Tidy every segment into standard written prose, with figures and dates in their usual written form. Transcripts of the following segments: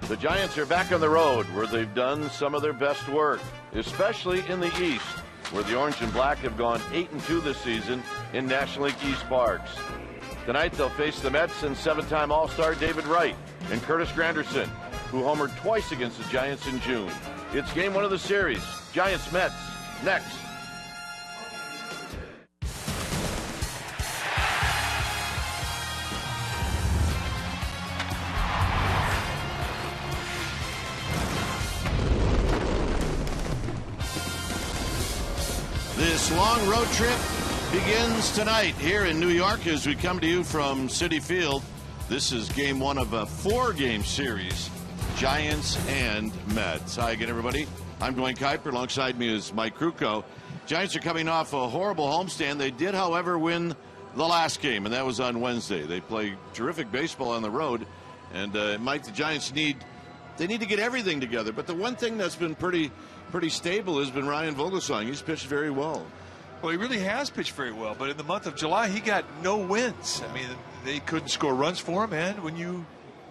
The Giants are back on the road where they've done some of their best work, especially in the East, where the Orange and Black have gone 8-2 this season in National League East parks. Tonight they'll face the Mets and 7-time All-Star David Wright and Curtis Granderson, who homered twice against the Giants in June. It's game one of the series. Giants-Mets, next. This long road trip begins tonight here in New York as we come to you from Citi Field. This is game one of a 4-game series, Giants and Mets. Hi again, everybody. I'm Dwayne Kuiper. Alongside me is Mike Krukow. Giants are coming off a horrible homestand. They did, however, win the last game, and that was on Wednesday. They play terrific baseball on the road, and Mike, the Giants need to get everything together. But the one thing that's been pretty stable has been Ryan Vogelsong. He's pitched very well. Well, he really has pitched very well, but in the month of July, he got no wins. I mean, they couldn't score runs for him, and when you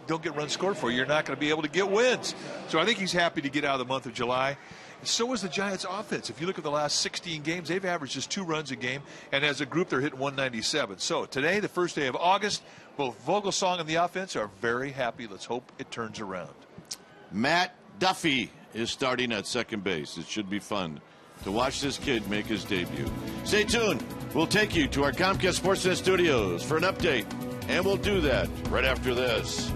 don't get runs scored for you, you're not going to be able to get wins. So I think he's happy to get out of the month of July. So is the Giants' offense. If you look at the last 16 games, they've averaged just 2 runs a game, and as a group, they're hitting 197. So today, the first day of August, both Vogelsong and the offense are very happy. Let's hope it turns around. Matt Duffy is starting at second base. It should be fun to watch this kid make his debut. Stay tuned. We'll take you to our Comcast Sportsnet studios for an update, and we'll do that right after this.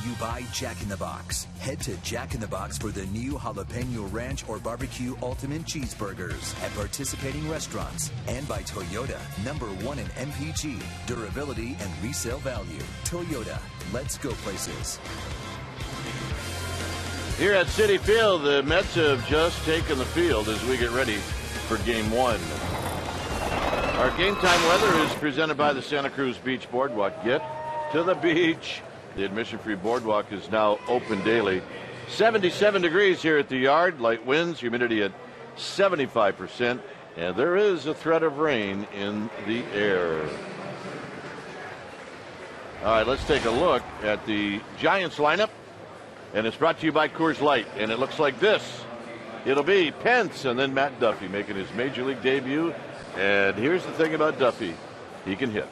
you by Jack in the Box. Head to Jack in the Box for the new Jalapeno Ranch or Barbecue Ultimate Cheeseburgers at participating restaurants. And by Toyota, #1 in MPG, durability, and resale value. Toyota, let's go places. Here at Citi Field, the Mets have just taken the field as we get ready for Game 1. Our game time weather is presented by the Santa Cruz Beach Boardwalk. Get to the beach. The admission-free boardwalk is now open daily. 77 degrees here at the yard. Light winds, humidity at 75%. And there is a threat of rain in the air. All right, let's take a look at the Giants lineup. And it's brought to you by Coors Light. And it looks like this. It'll be Pence and then Matt Duffy making his Major League debut. And here's the thing about Duffy. He can hit.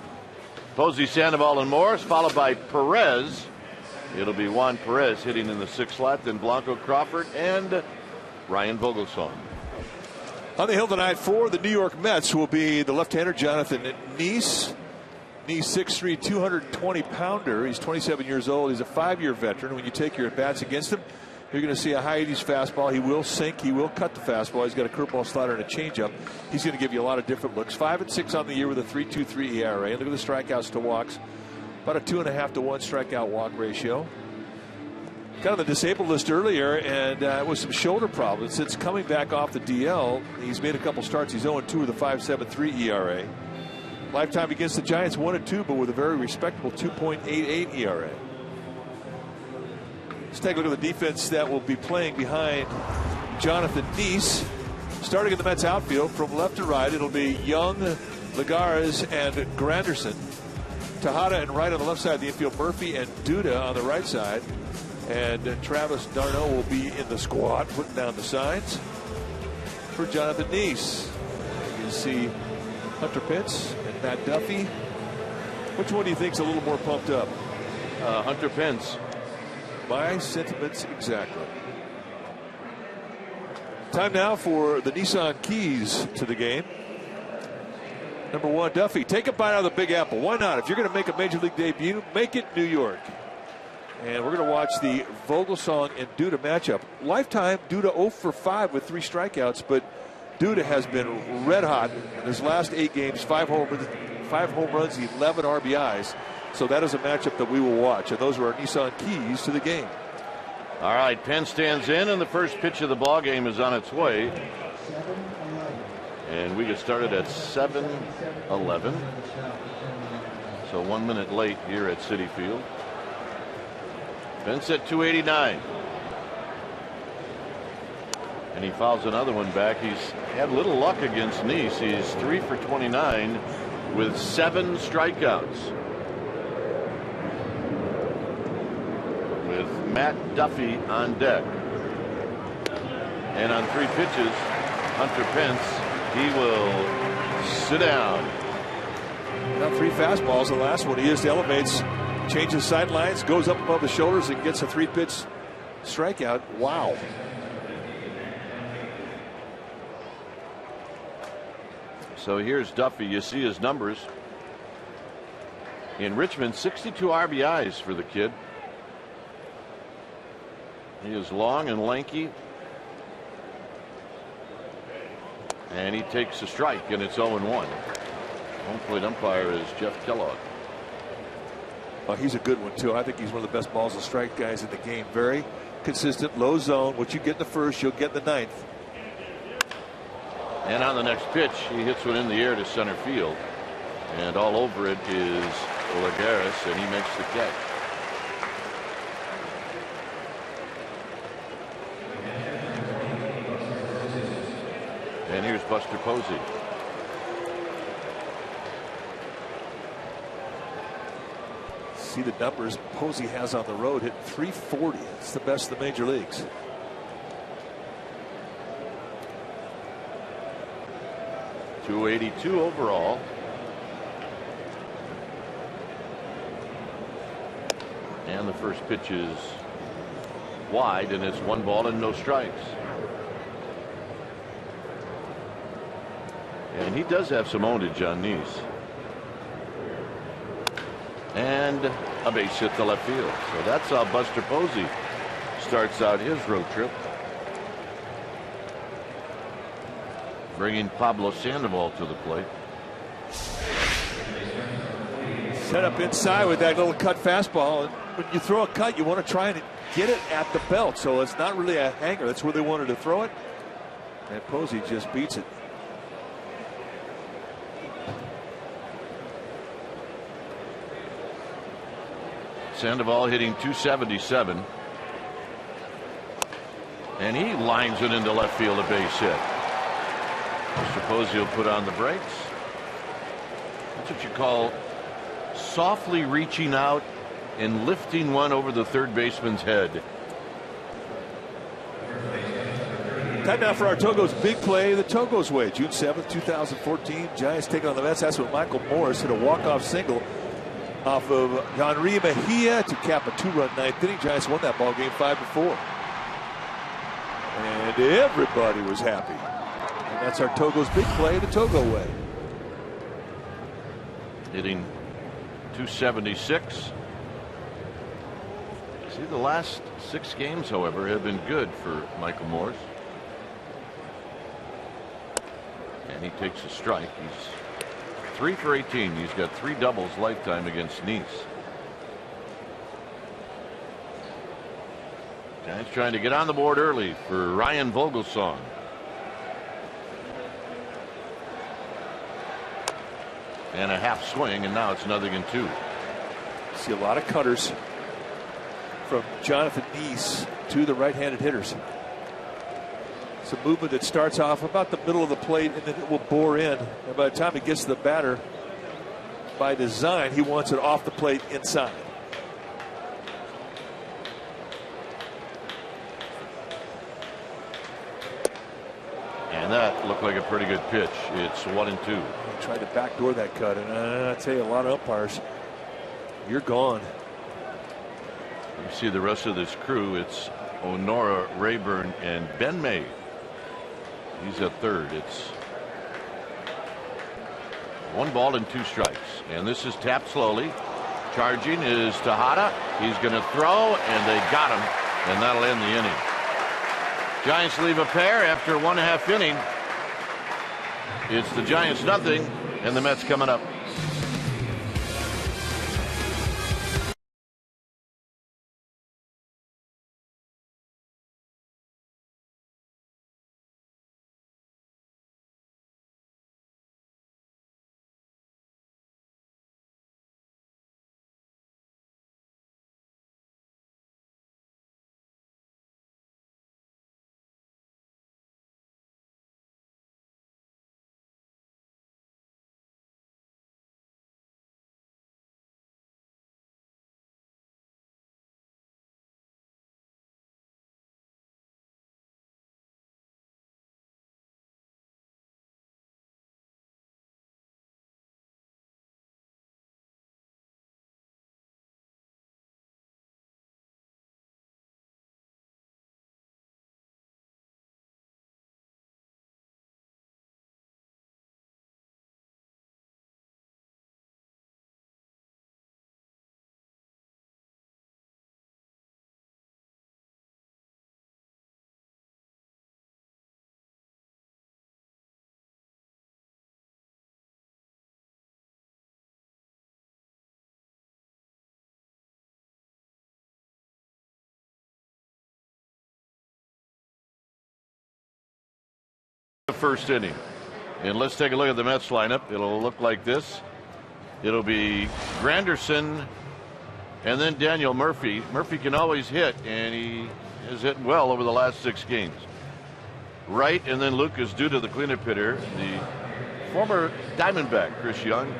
Posey, Sandoval, and Morris, followed by Perez. It'll be Juan Perez hitting in the 6th slot. Then Blanco Crawford and Ryan Vogelsong. On the hill tonight for the New York Mets will be the left-hander Jonathan Nice. Nice 6'3", 220-pounder. He's 27 years old. He's a 5-year veteran. When you take your at-bats against him, you're going to see a high 80s fastball. He will sink. He will cut the fastball. He's got a curveball, slider, and a changeup. He's going to give you a lot of different looks. 5-6 on the year with a 3.23 ERA. Look at the strikeouts to walks. About a 2.5 to 1 strikeout walk ratio. Got on the disabled list earlier, and with some shoulder problems. Since coming back off the DL, he's made a couple starts. He's 0-2 with a 5.73 ERA. Lifetime against the Giants 1-2, but with a very respectable 2.88 ERA. Let's take a look at the defense that will be playing behind Jonathan Nice. Starting in the Mets outfield from left to right, it'll be Young, Lagares, and Granderson. Tejada and right on the left side of the infield, Murphy and Duda on the right side. And Travis d'Arnaud will be in the squad, putting down the signs for Jonathan Nice. You can see Hunter Pence and Matt Duffy. Which one do you think is a little more pumped up? Hunter Pence. My sentiments exactly. Time now for the Nissan keys to the game. #1, Duffy. Take a bite out of the Big Apple. Why not? If you're going to make a Major League debut, make it New York. And we're going to watch the Vogelsong and Duda matchup. Lifetime, Duda 0 for 5 with 3 strikeouts, but Duda has been red hot in his last 8 games, 5 home runs, 11 RBIs. So that is a matchup that we will watch. And those are our Nissan keys to the game. All right, Penn stands in, and the first pitch of the ball game is on its way. And we get started at 7:11. So 1 minute late here at Citi Field. Pence at 289. And he fouls another one back. He's had little luck against Nice. He's 3 for 29 with 7 strikeouts. With Matt Duffy on deck. And on 3 pitches, Hunter Pence, he will sit down. Now 3 fastballs. The last one, he just elevates, changes sidelines, goes up above the shoulders, and gets a 3-pitch strikeout. Wow. So here's Duffy. You see his numbers. In Richmond, 62 RBIs for the kid. He is long and lanky. And he takes a strike, and it's 0-1. Home plate umpire is Jeff Kellogg. Oh, he's a good one, too. I think he's one of the best balls and strike guys in the game. Very consistent, low zone. What you get in the first, you'll get in the 9th. And on the next pitch, he hits one in the air to center field. And all over it is Lagares, and he makes the catch. And here's Buster Posey. See the numbers Posey has on the road, hit 340. It's the best in the major leagues. .282 overall. And the first pitch is wide, and it's 1 ball and no strikes. And he does have some ownage on Nice. And a base hit to left field. So that's how Buster Posey starts out his road trip. Bringing Pablo Sandoval to the plate. Set up inside with that little cut fastball. And when you throw a cut, you want to try and get it at the belt. So it's not really a hanger. That's where they wanted to throw it. And Posey just beats it. Sandoval hitting .277. And he lines it into left field, a base hit. Mr. Posey will put on the brakes. That's what you call softly reaching out and lifting one over the third baseman's head. Time now for our Togo's big play the Togo's way. June 7th, 2014. Giants taking on the Mets. That's when Michael Morris hit a walk-off single off of Henry Mejia to cap a 2-run ninth inning. Giants won that ball game 5-4. And everybody was happy. And that's our Togo's big play the Togo way. Hitting .276. See, the last 6 games, however, have been good for Michael Morris. And he takes a strike. He's 3 for 18. He's got 3 doubles lifetime against Nice. Giants trying to get on the board early for Ryan Vogelsong. And a half swing, and now it's 0-2. See a lot of cutters from Jonathan Nice to the right-handed hitters. It's a movement that starts off about the middle of the plate and then it will bore in. And by the time it gets to the batter, by design, he wants it off the plate inside. And that looked like a pretty good pitch. It's 1-2. He tried to backdoor that cut, and I tell you, a lot of umpires, you're gone. You see the rest of this crew. It's Honora, Rayburn, and Ben May. He's at third. It's 1 ball and 2 strikes. And this is tapped slowly. Charging is Tejada. He's going to throw, and they got him, and that'll end the inning. Giants leave a pair after 1.5 inning. It's the Giants nothing, and the Mets coming up. The first inning, and let's take a look at the Mets lineup. It'll look like this. It'll be Granderson and then Daniel Murphy. Murphy can always hit, and he has hit well over the last 6 games. Right, and then Lucas due to the cleanup hitter, the former Diamondback Chris Young.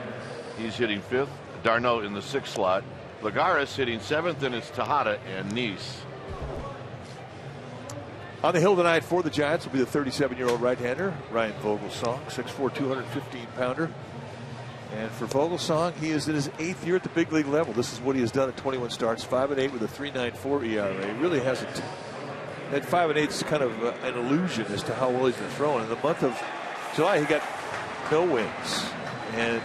He's hitting 5th. Darno in the 6th slot. Lagares hitting 7th, and it's Tejada and Nice. On the hill tonight for the Giants will be the 37-year-old right-hander, Ryan Vogelsong, 6'4", 215-pounder. And for Vogelsong, he is in his 8th year at the big league level. This is what he has done at 21 starts, 5-8 with a 3.94 ERA. He really hasn't. That 5-8 is kind of an illusion as to how well he's been throwing. In the month of July, he got no wins, and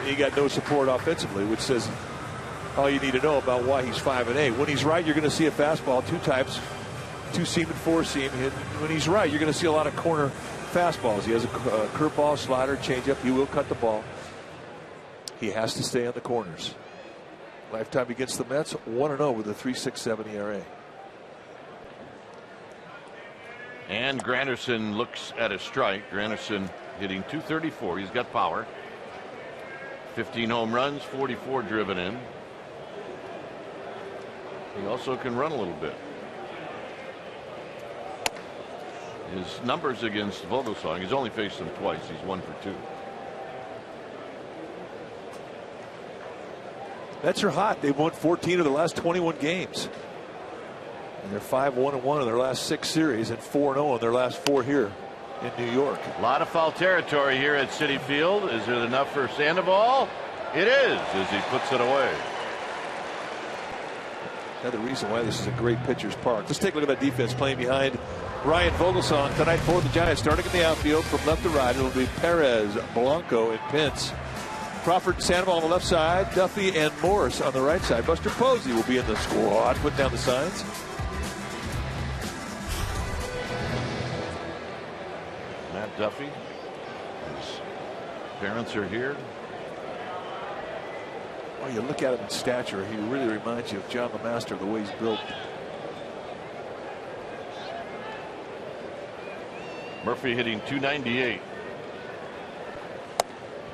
he got no support offensively, which says all you need to know about why he's 5-8. When he's right, you're going to see a fastball, two types, two-seam and four-seam. When he's right, you're going to see a lot of corner fastballs. He has a curveball, slider, changeup. He will cut the ball. He has to stay on the corners. Lifetime against the Mets, 1-0 with a 3.67 ERA. And Granderson looks at a strike. Granderson hitting .234. He's got power. 15 home runs, 44 driven in. He also can run a little bit. His numbers against Vogelsong, he's only faced him twice. He's 1 for 2. Mets are hot. They've won 14 of the last 21 games. And they're 5-1-1 in their last 6 series and 4-0 in their last 4 here in New York. A lot of foul territory here at Citi Field. Is it enough for Sandoval? It is, as he puts it away. Another reason why this is a great pitcher's park. Let's take a look at that defense playing behind Ryan Vogelsong tonight for the Giants. Starting in the outfield from left to right, it'll be Perez, Blanco, and Pence. Crawford and Sandoval on the left side, Duffy and Morris on the right side. Buster Posey will be in the squad, put down the signs. Matt Duffy, his parents are here. Well, you look at him in stature, he really reminds you of John LeMaster, the way he's built. Murphy hitting .298.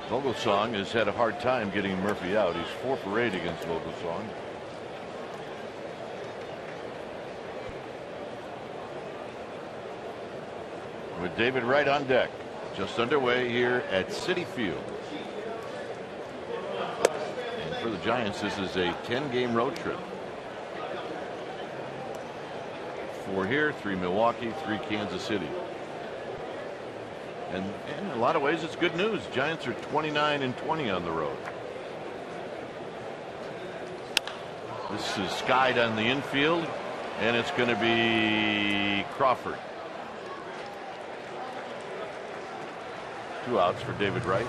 Vogelsong has had a hard time getting Murphy out. He's 4 for 8 against Vogelsong. With David Wright on deck, just underway here at Citi Field. And for the Giants, this is a 10-game road trip. 4 here, 3 Milwaukee, 3 Kansas City. And in a lot of ways, it's good news. Giants are 29-20 on the road. This is skied on the infield, and it's going to be Crawford. 2 outs for David Wright.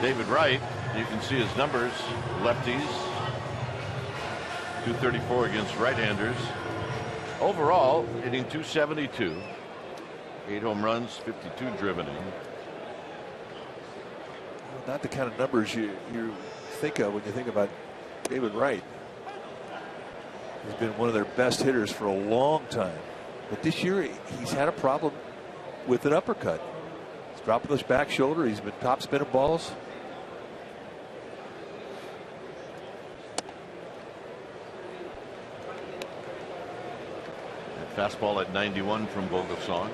David Wright, you can see his numbers. Lefties, .234 against right-handers. Overall, hitting .272. 8 home runs, 52 driven in. Not the kind of numbers you think of when you think about David Wright. He's been one of their best hitters for a long time. But this year, he's had a problem with an uppercut. He's dropping his back shoulder. He's been top spinning balls. Fastball at 91 from Vogelsong.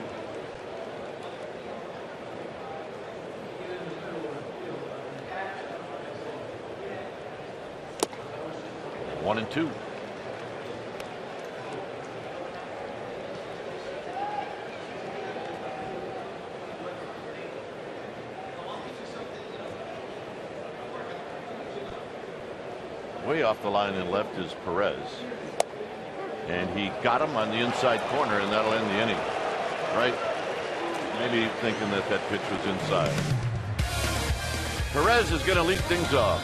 One and 2. Way off the line and left is Perez. And he got him on the inside corner, and that'll end the inning. Right? Maybe thinking that pitch was inside. Perez is going to lead things off.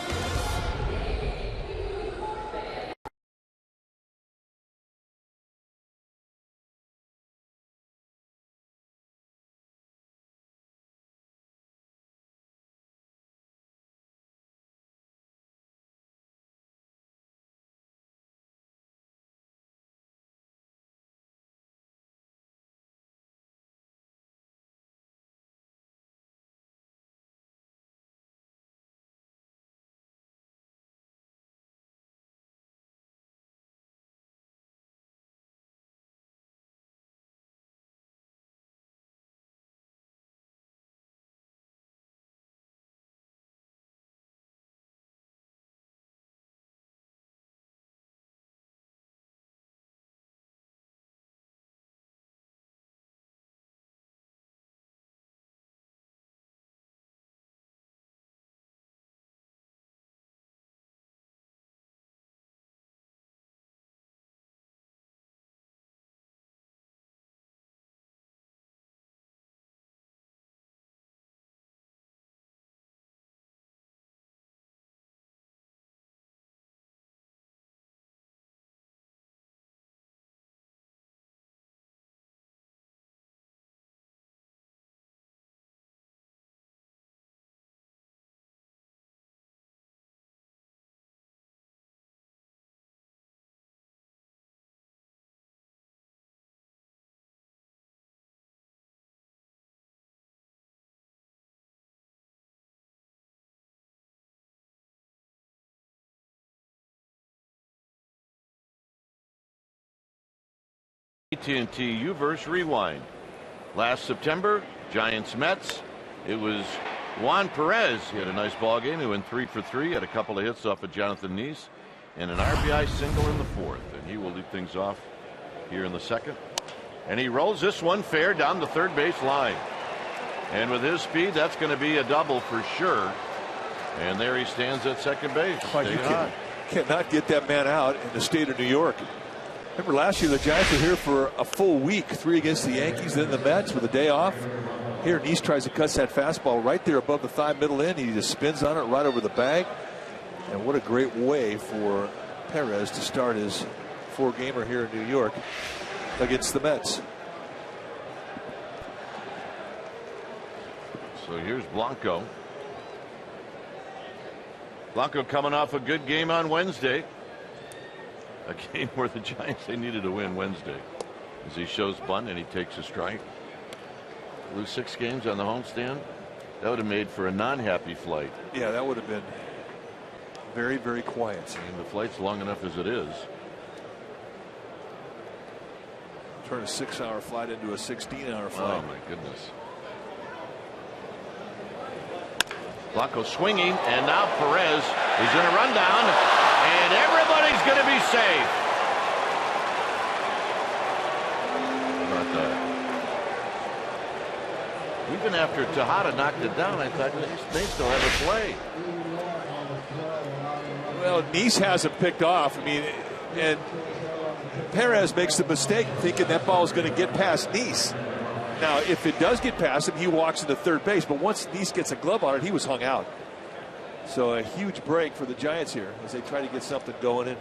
AT&T U-verse Rewind. Last September, Giants-Mets. It was Juan Perez. He had a nice ball game. He went 3 for 3, had a couple of hits off of Jonathan Neese, and an RBI single in the 4th. And he will lead things off here in the 2nd. And he rolls this one fair down the third base line. And with his speed, that's going to be a double for sure. And there he stands at second base. You cannot get that man out in the state of New York. Remember last year the Giants were here for a full week, 3 against the Yankees, then the Mets with a day off. Here Neese tries to cut that fastball right there above the thigh middle in. He just spins on it right over the bag. And what a great way for Perez to start his 4-gamer here in New York against the Mets. So here's Blanco. Blanco coming off a good game on Wednesday. A game where the Giants, they needed to win Wednesday. As he shows bunt and he takes a strike. Lose 6 games on the homestand. That would have made for a non-happy flight. Yeah, that would have been very, very quiet. And the flight's long enough as it is. Turn a 6-hour flight into a 16-hour flight. Oh my goodness. Blanco swinging, and now Perez is going to run down, and everybody's going to be safe. How about that? Even after Tejada knocked it down, I thought they still have a play. Well, Neese hasn't picked off. I mean, and Perez makes the mistake thinking that ball is going to get past Neese. Now, if it does get past him, he walks into third base. But once Neese gets a glove on it, he was hung out. So a huge break for the Giants here as they try to get something going in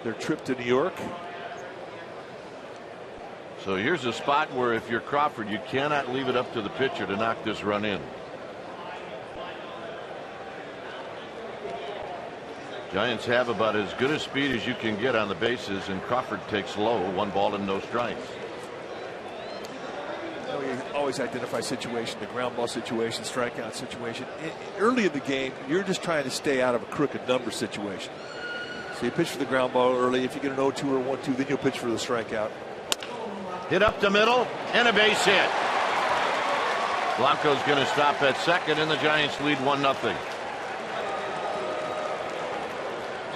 their trip to New York. So here's a spot where if you're Crawford, you cannot leave it up to the pitcher to knock this run in. Giants have about as good a speed as you can get on the bases, and Crawford takes low, 1 ball and no strikes. We always identify situation, the ground ball situation, strikeout situation. Early in the game, you're just trying to stay out of a crooked number situation. So you pitch for the ground ball early. If you get an 0-2 or 1-2, then you'll pitch for the strikeout. Hit up the middle and a base hit. Blanco's going to stop at second, and the Giants lead 1-0.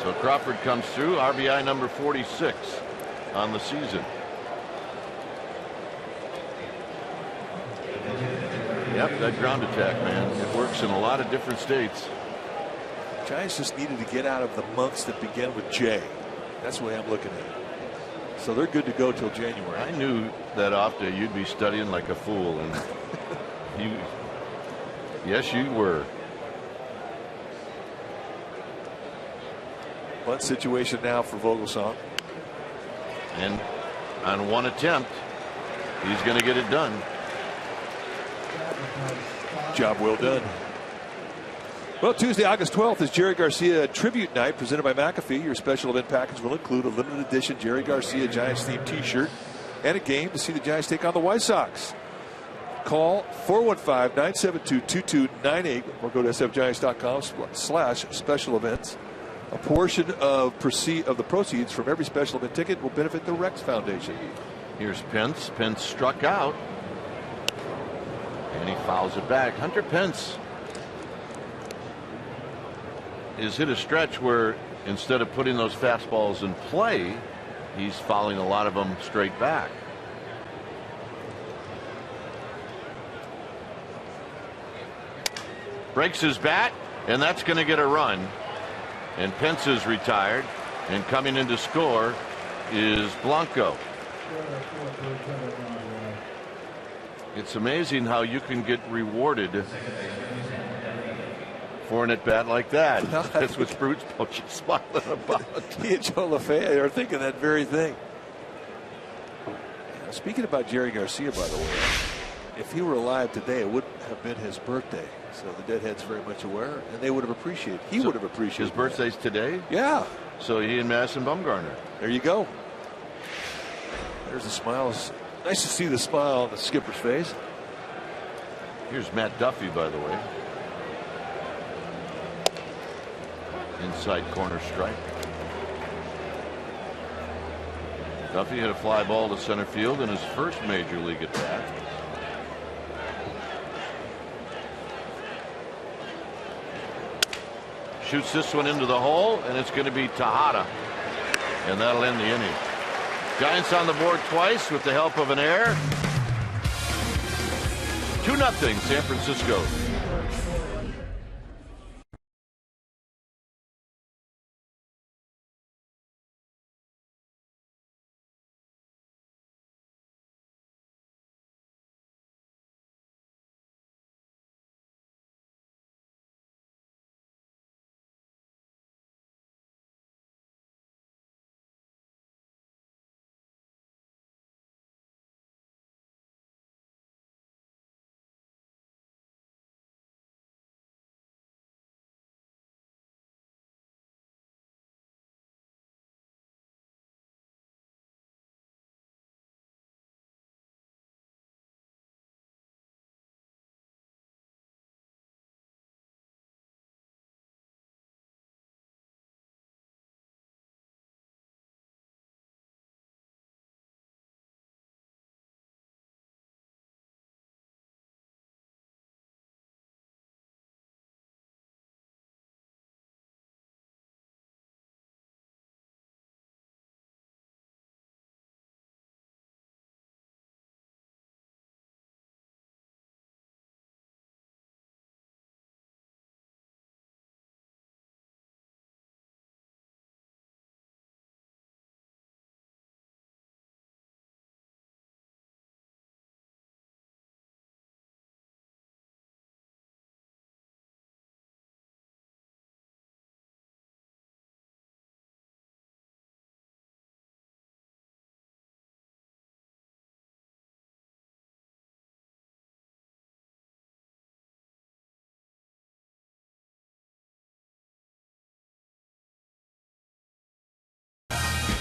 So Crawford comes through, RBI number 46 on the season. Yep, that ground attack, man. It works in a lot of different states. Giants just needed to get out of the months that began with J. That's the way I'm looking at it. So they're good to go till January. I knew that off day you'd be studying like a fool, and yes, you were. Bunt situation now for Vogelsong. And on one attempt, he's going to get it done. Job well done. Well, Tuesday, August 12th is Jerry Garcia Tribute Night presented by McAfee. Your special event package will include a limited edition Jerry Garcia Giants-themed T-shirt and a game to see the Giants take on the White Sox. Call 415-972-2298 or go to sfgiants.com/special events. A portion of the proceeds from every special event ticket will benefit the Rex Foundation. Here's Pence. Pence struck out. And he fouls it back. Hunter Pence is hit a stretch where instead of putting those fastballs in play, he's fouling a lot of them straight back. Breaks his bat, and that's going to get a run. And Pence is retired, and coming in to score is Blanco. It's amazing how you can get rewarded for an at-bat like that. That's what Spruce Poach is smiling about. He and Joe LaFay are thinking that very thing. Speaking about Jerry Garcia, by the way, if he were alive today, it would have been his birthday. So the Deadhead's very much aware, and they would have appreciated. He would have appreciated. His birthday's today? Yeah. So he and Madison Bumgarner. There you go. There's the smile. Nice to see the smile on the skipper's face. Here's Matt Duffy, by the way. Inside corner strike. Duffy hit a fly ball to center field in his first major league at bat. Shoots this one into the hole, and it's going to be Tejada, and that'll end the inning. Giants on the board twice with the help of an error. 2-0 San Francisco.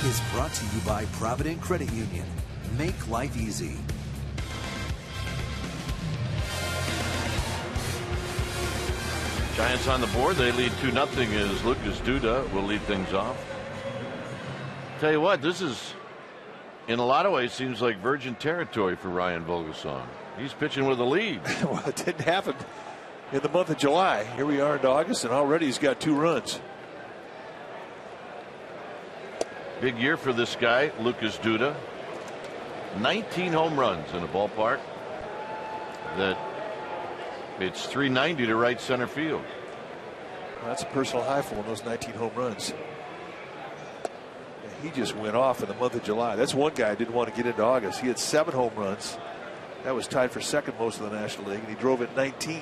Is brought to you by Provident Credit Union. Make life easy. Giants on the board. They lead 2-0 as Lucas Duda will lead things off. Tell you what, this is, in a lot of ways, seems like virgin territory for Ryan Vogelsong. He's pitching with a lead. Well, it didn't happen in the month of July. Here we are in August, and already he's got 2 runs. Big year for this guy, Lucas Duda. 19 home runs in a ballpark that it's 390 to right center field. Well, that's a personal high for him, those 19 home runs. He just went off in the month of July. That's one guy I didn't want to get into August. He had 7 home runs. That was tied for second most of the National League, and he drove it 19.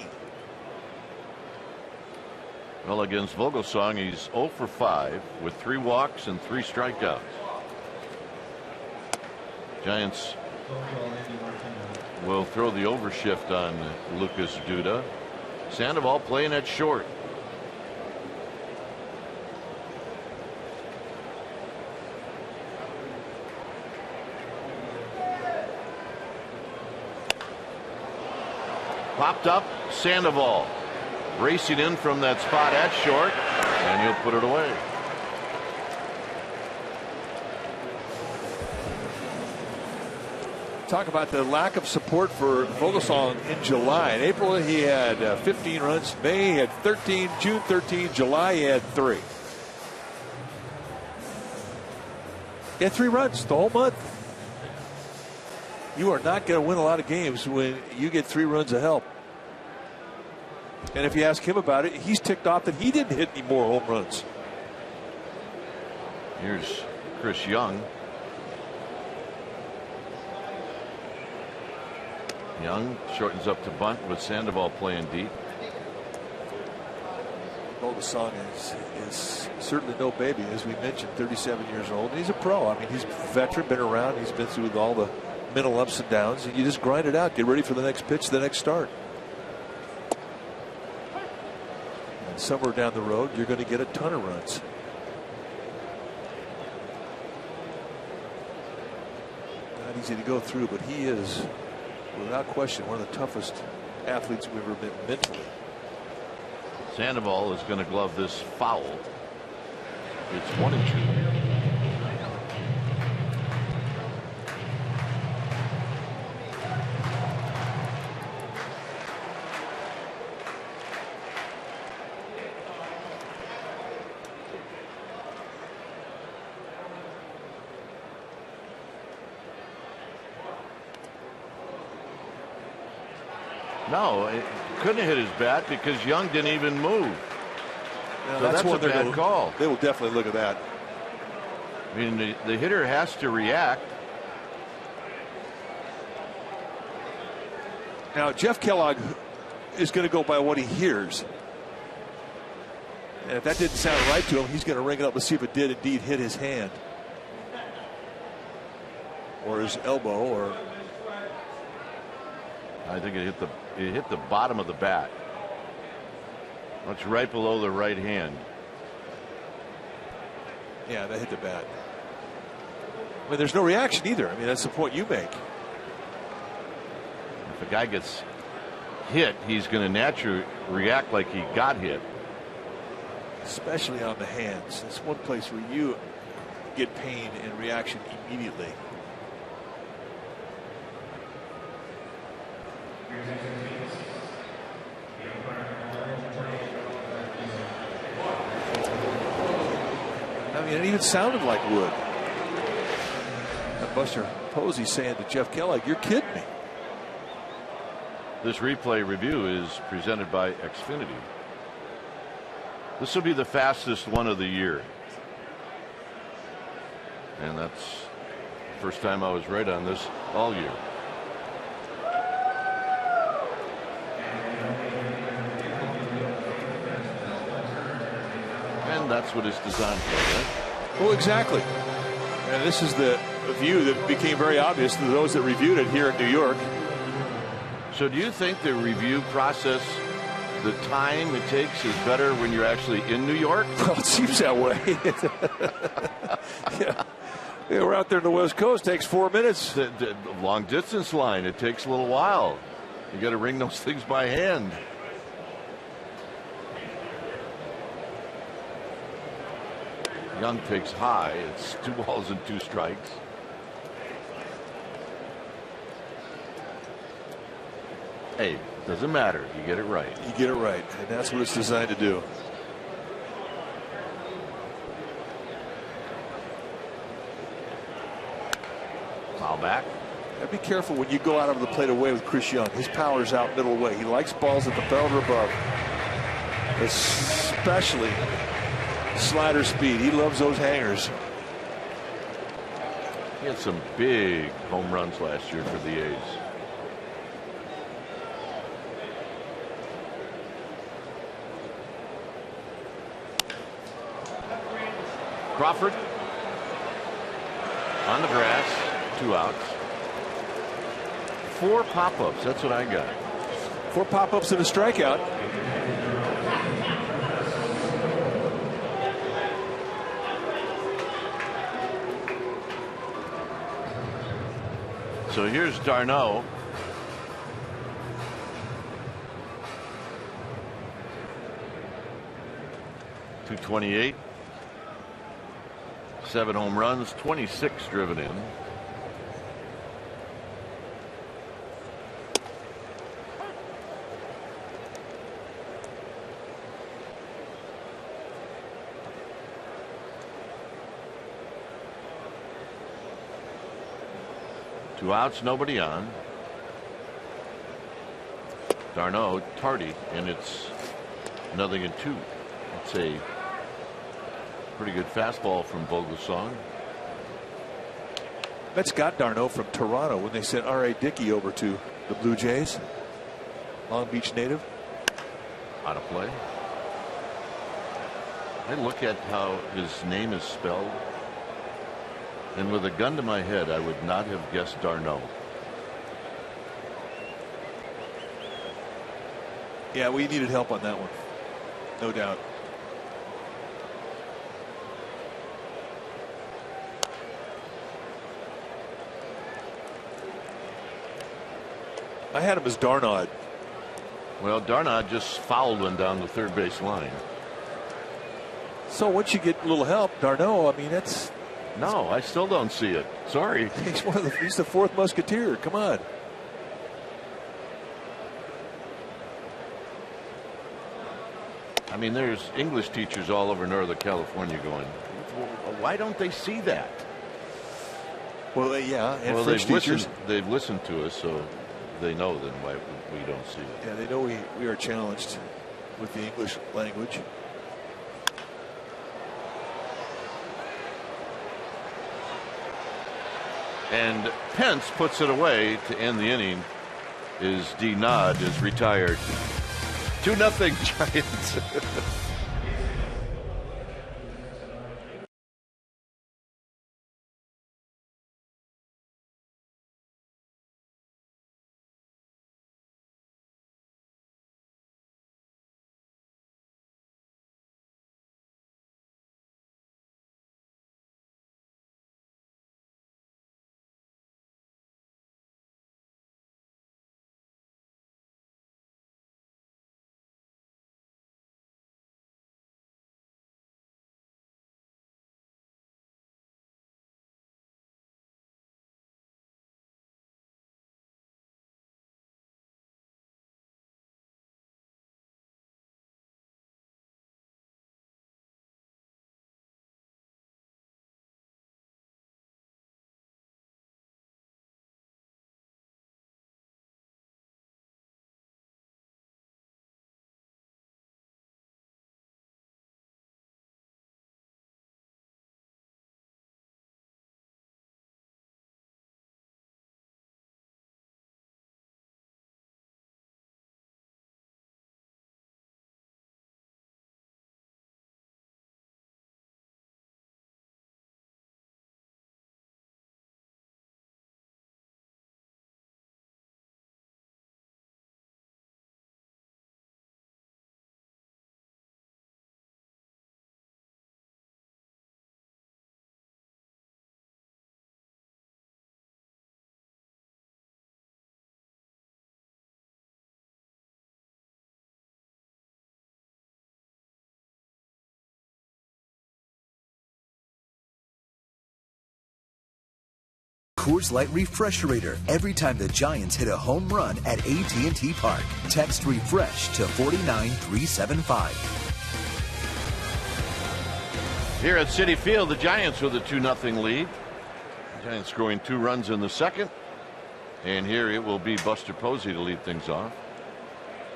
Well, against Vogelsong, he's 0 for 5 with 3 walks and 3 strikeouts. Giants will throw the overshift on Lucas Duda. Sandoval playing at short. Popped up, Sandoval racing in from that spot at short, and he'll put it away. Talk about the lack of support for Vogelsong in July. In April, he had 15 runs. May, he had 13. June, 13. July, he had 3. He had 3 runs the whole month. You are not going to win a lot of games when you get 3 runs of help. And if you ask him about it, he's ticked off that he didn't hit any more home runs. Here's Chris Young. Young shortens up to bunt with Sandoval playing deep. Vogelsong is certainly no baby, as we mentioned, 37 years old. And he's a pro. I mean, he's a veteran, been around. He's been through all the mental ups and downs. And you just grind it out. Get ready for the next pitch, the next start. And somewhere down the road, you're going to get a ton of runs. Not easy to go through, but he is, without question, one of the toughest athletes we've ever been mentally. Sandoval is going to glove this foul. It's 1-2. No, it couldn't have hit his bat because Young didn't even move. Now, so that's a bad call. They will definitely look at that. I mean, the hitter has to react. Now, Jeff Kellogg is going to go by what he hears. And if that didn't sound right to him, he's going to ring it up and see if it did indeed hit his hand. Or his elbow, or... I think it hit the bottom of the bat. It's right below the right hand. Yeah, that hit the bat. I mean, there's no reaction either. I mean, that's the point you make. If a guy gets hit, he's going to naturally react like he got hit. Especially on the hands. It's one place where you get pain and reaction immediately. I mean, it even sounded like wood. And Buster Posey saying to Jeff Kellogg, "You're kidding me." This replay review is presented by Xfinity. This will be the fastest one of the year. And that's the first time I was right on this all year. And that's what it's designed for, right? Well, exactly. And this is the view that became very obvious to those that reviewed it here in New York. So do you think the review process, the time it takes, is better when you're actually in New York? Well, it seems that way. Yeah. We're out there in the West Coast. Takes 4 minutes. The long distance line, it takes a little while. You got to ring those things by hand. Young takes high. It's 2 balls and 2 strikes. Hey, doesn't matter. You get it right. You get it right, and that's what it's designed to do. Foul back. Be careful when you go out of the plate away with Chris Young. His power's out middle away. He likes balls at the belt or above, especially slider speed. He loves those hangers. He had some big home runs last year for the A's. Crawford on the grass, 2 outs. 4 pop-ups, that's what I got. 4 pop-ups and a strikeout. So here's d'Arnaud. .228. 7 home runs, 26 driven in. Two outs, nobody on. d'Arnaud, tardy, and it's 0-2. It's a pretty good fastball from Vogelsong. Mets got d'Arnaud from Toronto when they sent R.A. Dickey over to the Blue Jays. Long Beach native. Out of play. I look at how his name is spelled, and with a gun to my head, I would not have guessed d'Arnaud. Yeah, we needed help on that one. No doubt. I had him as d'Arnaud. Well, d'Arnaud just fouled one down the third base line. So once you get a little help, d'Arnaud, I mean, that's... No, I still don't see it. Sorry. He's the fourth musketeer. Come on. I mean, there's English teachers all over Northern California going, why don't they see that? Well, yeah, and well, French teachers. They've listened to us, so they know, then why we don't see it. Yeah, they know we are challenged with the English language. And Pence puts it away to end the inning. Is D. Nod is retired. 2-0 Giants. Coors Light Refresherator every time the Giants hit a home run at AT&T Park. Text REFRESH to 49375. Here at Citi Field, the Giants with a 2-0 lead. The Giants scoring 2 runs in the second. And here it will be Buster Posey to lead things off.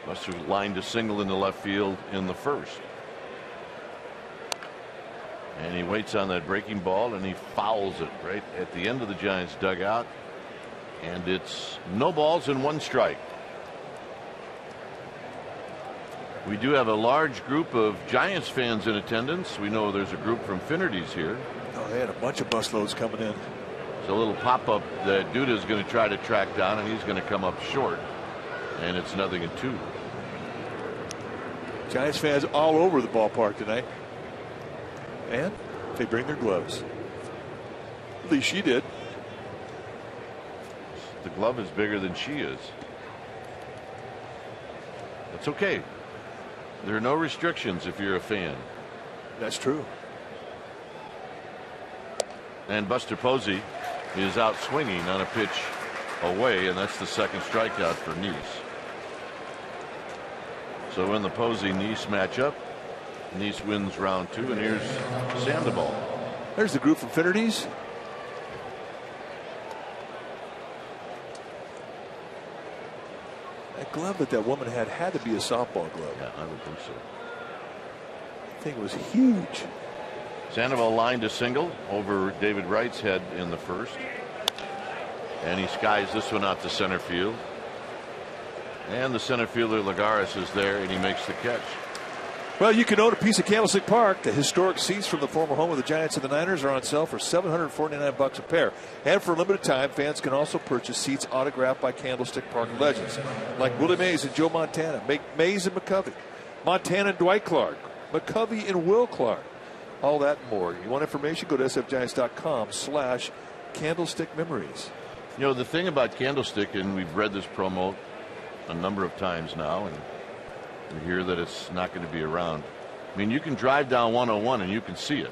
Buster lined a single in the left field in the first. And he waits on that breaking ball and he fouls it right at the end of the Giants dugout. And it's no balls and 1 strike. We do have a large group of Giants fans in attendance. We know there's a group from Finnerty's here. Oh, they had a bunch of busloads coming in. It's a little pop-up that Duda is going to try to track down, and he's going to come up short. And it's 0-2. Giants fans all over the ballpark tonight. And they bring their gloves. At least she did. The glove is bigger than she is. That's okay. There are no restrictions if you're a fan. That's true. And Buster Posey is out swinging on a pitch away, and that's the second strikeout for Nice. So in the Posey-Nice matchup, Nice wins round 2, and here's Sandoval. There's the group from Finnerty's. That glove that woman had to be a softball glove. Yeah, I would think so. That thing was huge. Sandoval lined a single over David Wright's head in the first. And he skies this one out to center field. And the center fielder Lagares is there, and he makes the catch. Well, you can own a piece of Candlestick Park. The historic seats from the former home of the Giants and the Niners are on sale for $749 a pair. And for a limited time, fans can also purchase seats autographed by Candlestick Park legends like Willie Mays and Joe Montana, Mays and McCovey, Montana and Dwight Clark, McCovey and Will Clark. All that and more. You want information? Go to sfgiants.com/Candlestick Memories. You know, the thing about Candlestick, and we've read this promo a number of times now, and we hear that it's not going to be around. I mean, you can drive down 101 and you can see it.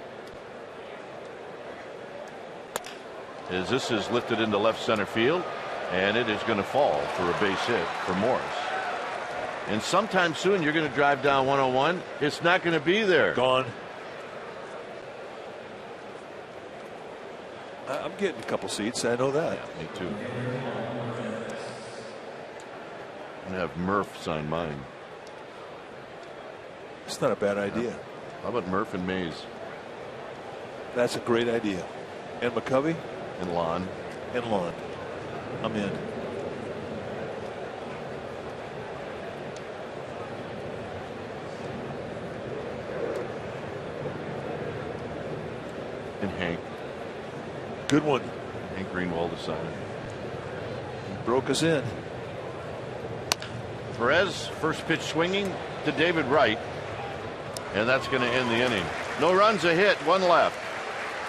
As this is lifted into left center field, and it is going to fall for a base hit for Morris. And sometime soon you're going to drive down 101. It's not going to be there. Gone. I'm getting a couple seats. I know that. Yeah, me too. have Murph sign mine. It's not a bad idea. How about Murph and Mays? That's a great idea. And McCovey? And Lon. And Lon. I'm in. And Hank. Good one. Hank Greenwald to sign. He broke us in. Perez, first pitch swinging to David Wright. And that's going to end the inning. No runs, a hit, one left.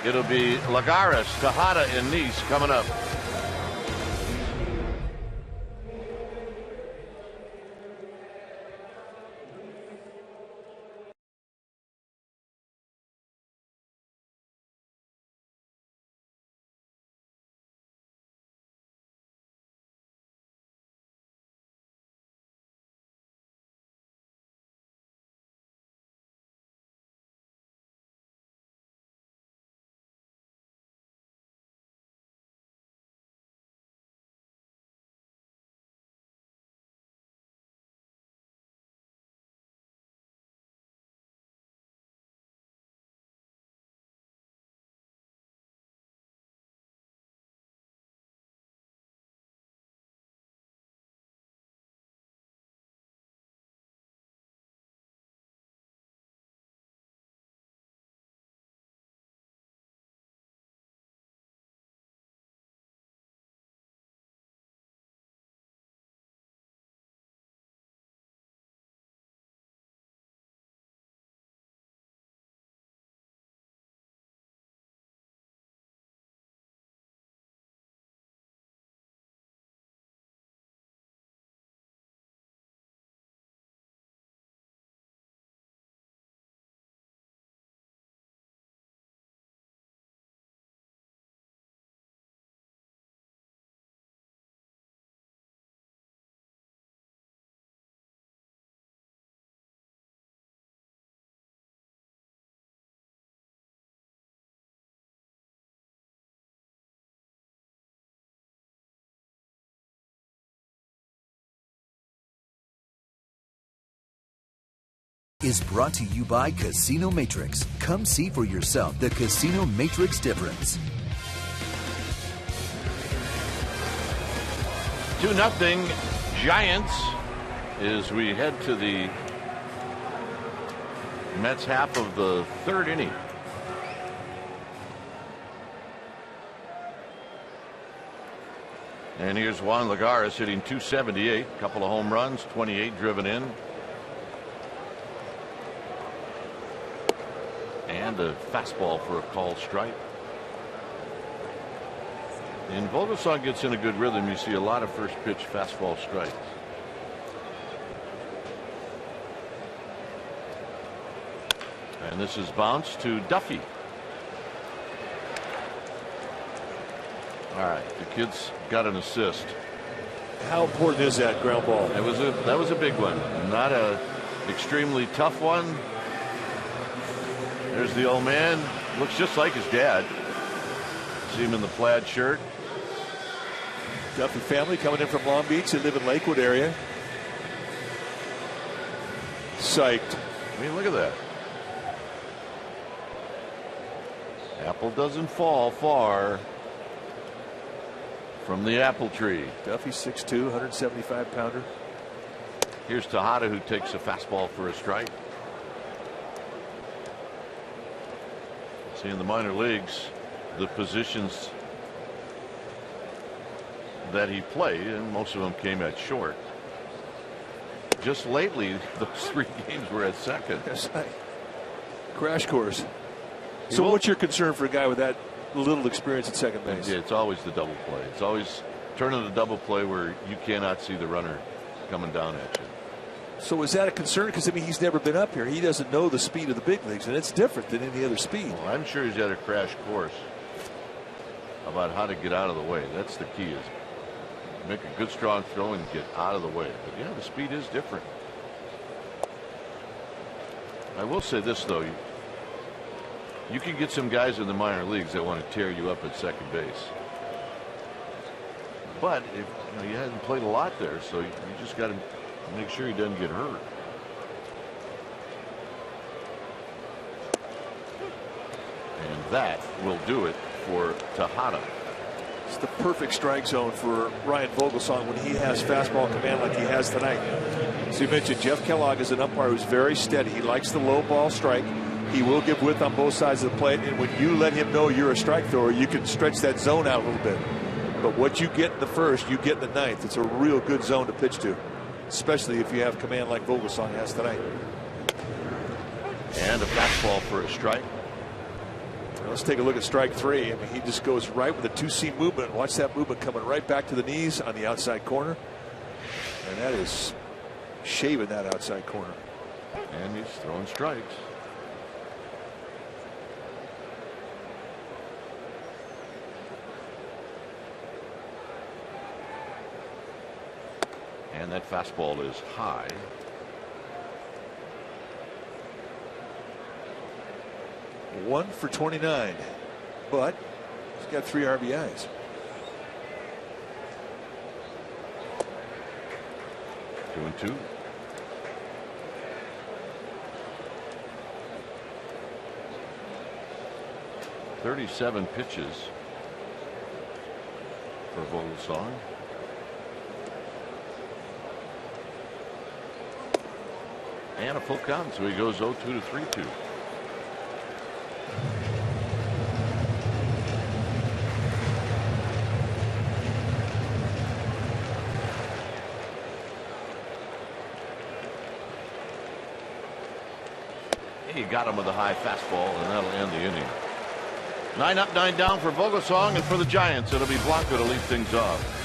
It'll be Lagares, Tejada, and Nice coming up. Is brought to you by Casino Matrix. Come see for yourself the Casino Matrix difference. 2-0 Giants as we head to the Mets half of the third inning. And here's Juan Lagares hitting .278, a couple of home runs, 28 driven in. And a fastball for a called strike. And Vogelsong gets in a good rhythm. You see a lot of first pitch fastball strikes. And this is bounced to Duffy. All right, the kid's got an assist. How important is that ground ball? That was a big one. Not a extremely tough one. There's the old man. Looks just like his dad. See him in the plaid shirt. Duffy family coming in from Long Beach. They live in Lakewood area. Psyched. I mean, look at that. Apple doesn't fall far from the apple tree. Duffy 6'2", 175-pounder. Here's Tejada, who takes a fastball for a strike. See, in the minor leagues, the positions that he played, and most of them came at short. Just lately, those 3 games were at second. Yes, crash course. So what's your concern for a guy with that little experience at second base? Yeah, it's always the double play. It's always turning the double play where you cannot see the runner coming down at you. So is that a concern? Because, I mean, he's never been up here. He doesn't know the speed of the big leagues, and it's different than any other speed. Well, I'm sure he's at a crash course about how to get out of the way. That's the key, is make a good strong throw and get out of the way. But yeah, the speed is different. I will say this, though. You can get some guys in the minor leagues that want to tear you up at second base. But if he hasn't played a lot there, so you just got to make sure he doesn't get hurt. And that will do it for Tejada. It's the perfect strike zone for Ryan Vogelsong when he has fastball command like he has tonight. So you mentioned Jeff Kellogg is an umpire who's very steady. He likes the low ball strike. He will give width on both sides of the plate, and when you let him know you're a strike thrower, you can stretch that zone out a little bit. But what you get in the first, you get in the ninth. It's a real good zone to pitch to, especially if you have command like Vogelsong has tonight. And a fastball for a strike. Let's take a look at strike three. I mean, he just goes right with a two-seam movement. Watch that movement coming right back to the knees on the outside corner. And that is shaving that outside corner. And he's throwing strikes. And that fastball is high. One for 29, but he's got 3 RBIs. 2-2. "37 pitches for Vogelsong. And a full count, so he goes 0-2 to 3-2. He got him with a high fastball, and that'll end the inning. 9 up, 9 down for Vogelsong, and for the Giants, it'll be Blanco to lead things off.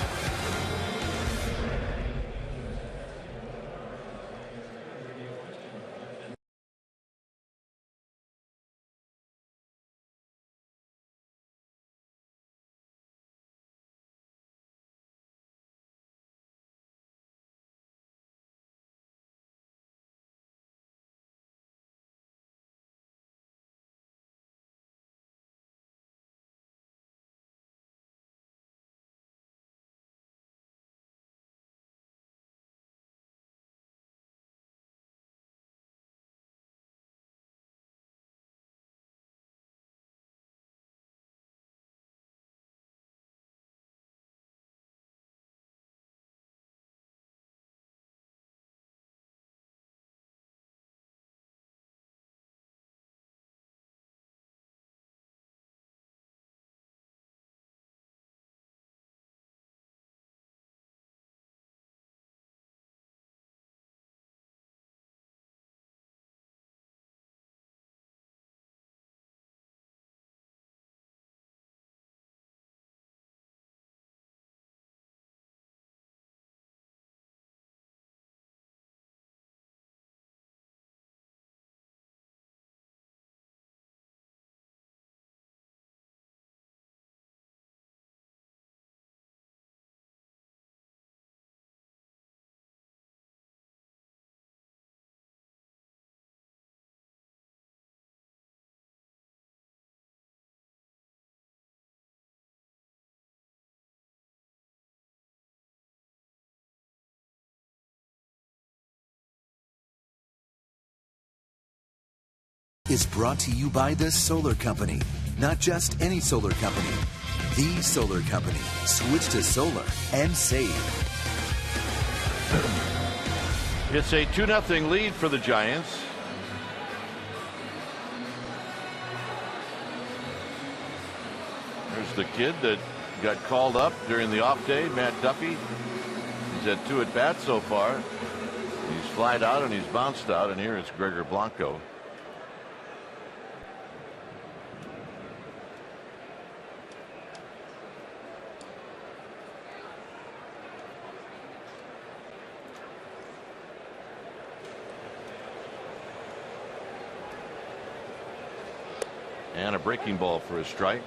Is brought to you by the Solar Company. Not just any solar company. The Solar Company. Switch to solar and save. It's a 2-0 lead for the Giants. There's the kid that got called up during the off day, Matt Duffy. He's had 2 at-bats so far. He's flied out and he's bounced out, and here it's Gregor Blanco. And a breaking ball for a strike.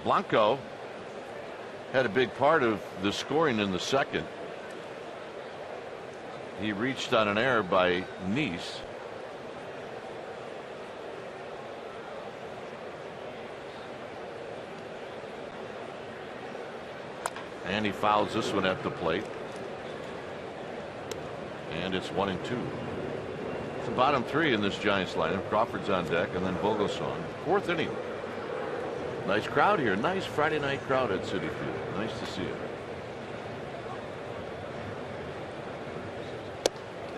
Blanco had a big part of the scoring in the second. He reached on an error by Nice. And he fouls this one at the plate. And it's 1-2. It's the bottom three in this Giants lineup. Crawford's on deck, and then Vogelsong. Fourth inning. Nice crowd here. Nice Friday night crowd at Citi Field. Nice to see it.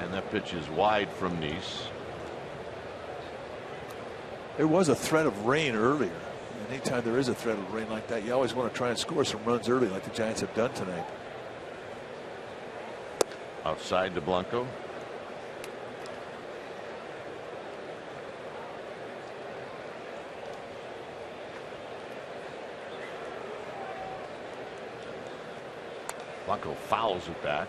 And that pitch is wide from Nice. There was a threat of rain earlier. And anytime there is a threat of rain like that, you always want to try and score some runs early like the Giants have done tonight. Outside to Blanco. Blanco fouls it back.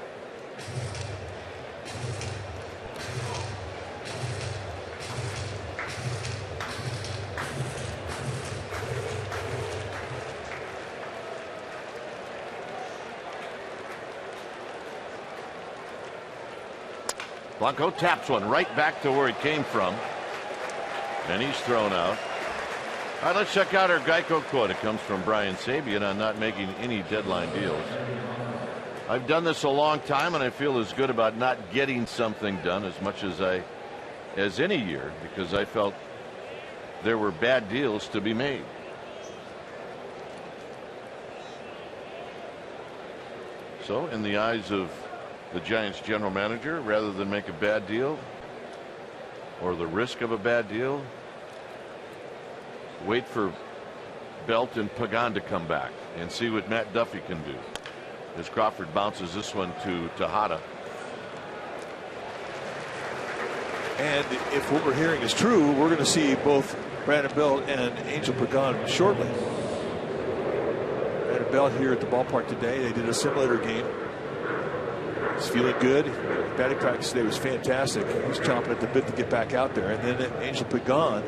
Blanco taps one right back to where it came from. And he's thrown out. All right, let's check out our Geico quote. It comes from Brian Sabian on not making any deadline deals. I've done this a long time, and I feel as good about not getting something done as much as any year, because I felt there were bad deals to be made. So, in the eyes of the Giants general manager, rather than make a bad deal or the risk of a bad deal, wait for Belt and Pagan to come back and see what Matt Duffy can do. As Crawford bounces this one to Tejada. And if what we're hearing is true, we're going to see both Brandon Belt and Angel Pagan shortly. Brandon Belt here at the ballpark today. They did a simulator game. He's feeling good. Batting practice today was fantastic. He's chomping at the bit to get back out there. And then Angel Pagan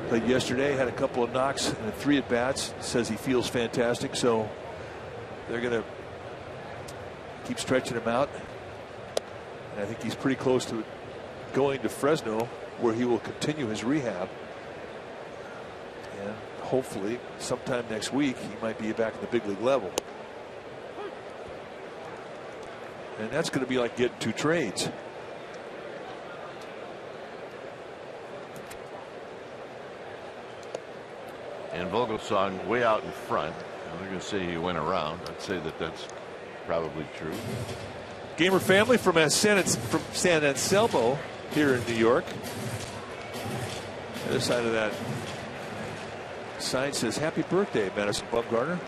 played yesterday, had a couple of knocks and 3 at bats. Says he feels fantastic. So they're going to keep stretching him out. And I think he's pretty close to going to Fresno, where he will continue his rehab. And hopefully sometime next week he might be back at the big league level. And that's going to be like getting 2 trades. And Vogelsong way out in front. They're going to say he went around. I'd say that that's probably true. Gamer family from San Anselmo here in New York. The other side of that sign says happy birthday, Madison Bumgarner.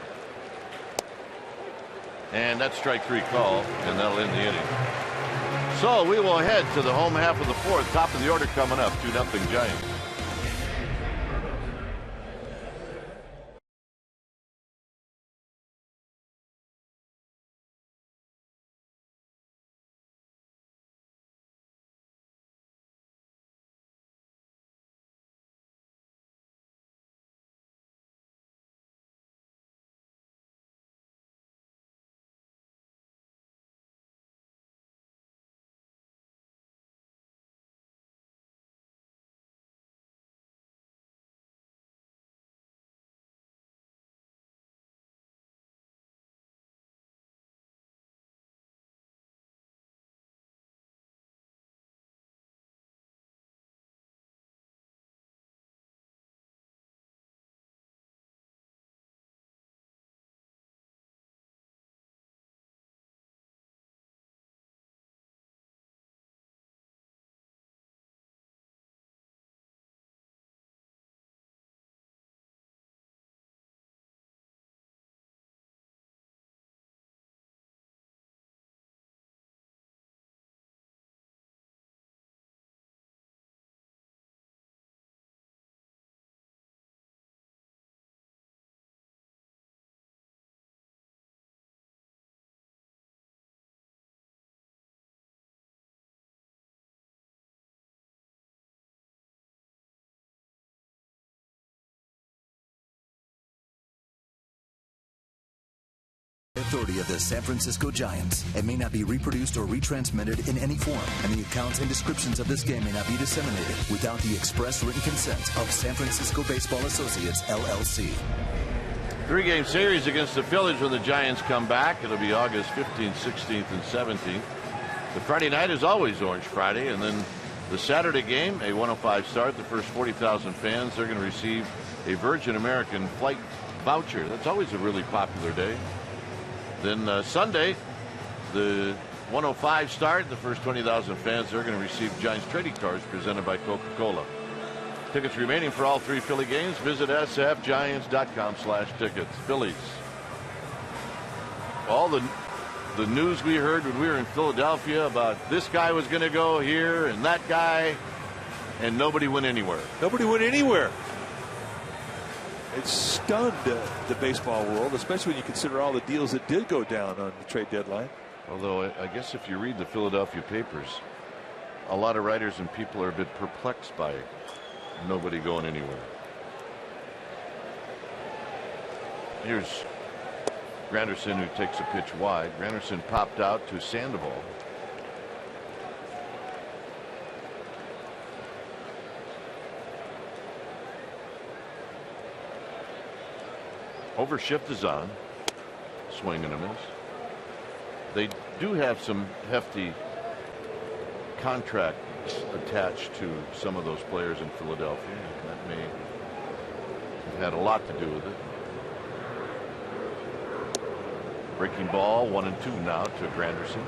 And that's strike 3 call, and that'll end the inning. So we will head to the home half of the 4th. Top of the order coming up. 2-0 Giants. authority of the San Francisco Giants and may not be reproduced or retransmitted in any form, and the accounts and descriptions of this game may not be disseminated without the express written consent of San Francisco Baseball Associates, LLC. 3-game series against the Phillies when the Giants come back. It'll be August 15th, 16th, and 17th. The Friday night is always Orange Friday, and then the Saturday game, a 1:05 start. The first 40,000 fans, they're going to receive a Virgin American flight voucher. That's always a really popular day. Then Sunday, the 1:05 start. The first 20,000 fans, they're going to receive Giants trading cards presented by Coca-Cola. Tickets remaining for all 3 Philly games. Visit sfgiants.com/tickets. Phillies. All the news we heard when we were in Philadelphia about this guy was going to go here and that guy, and nobody went anywhere. Nobody went anywhere. It stunned the baseball world, especially when you consider all the deals that did go down on the trade deadline. Although I guess if you read the Philadelphia papers, a lot of writers and people are a bit perplexed by nobody going anywhere. Here's Granderson, who takes a pitch wide. Granderson popped out to Sandoval. Overshift is on. Swing and a miss. They do have some hefty contracts attached to some of those players in Philadelphia. That may have had a lot to do with it. Breaking ball, 1-2 now to Granderson.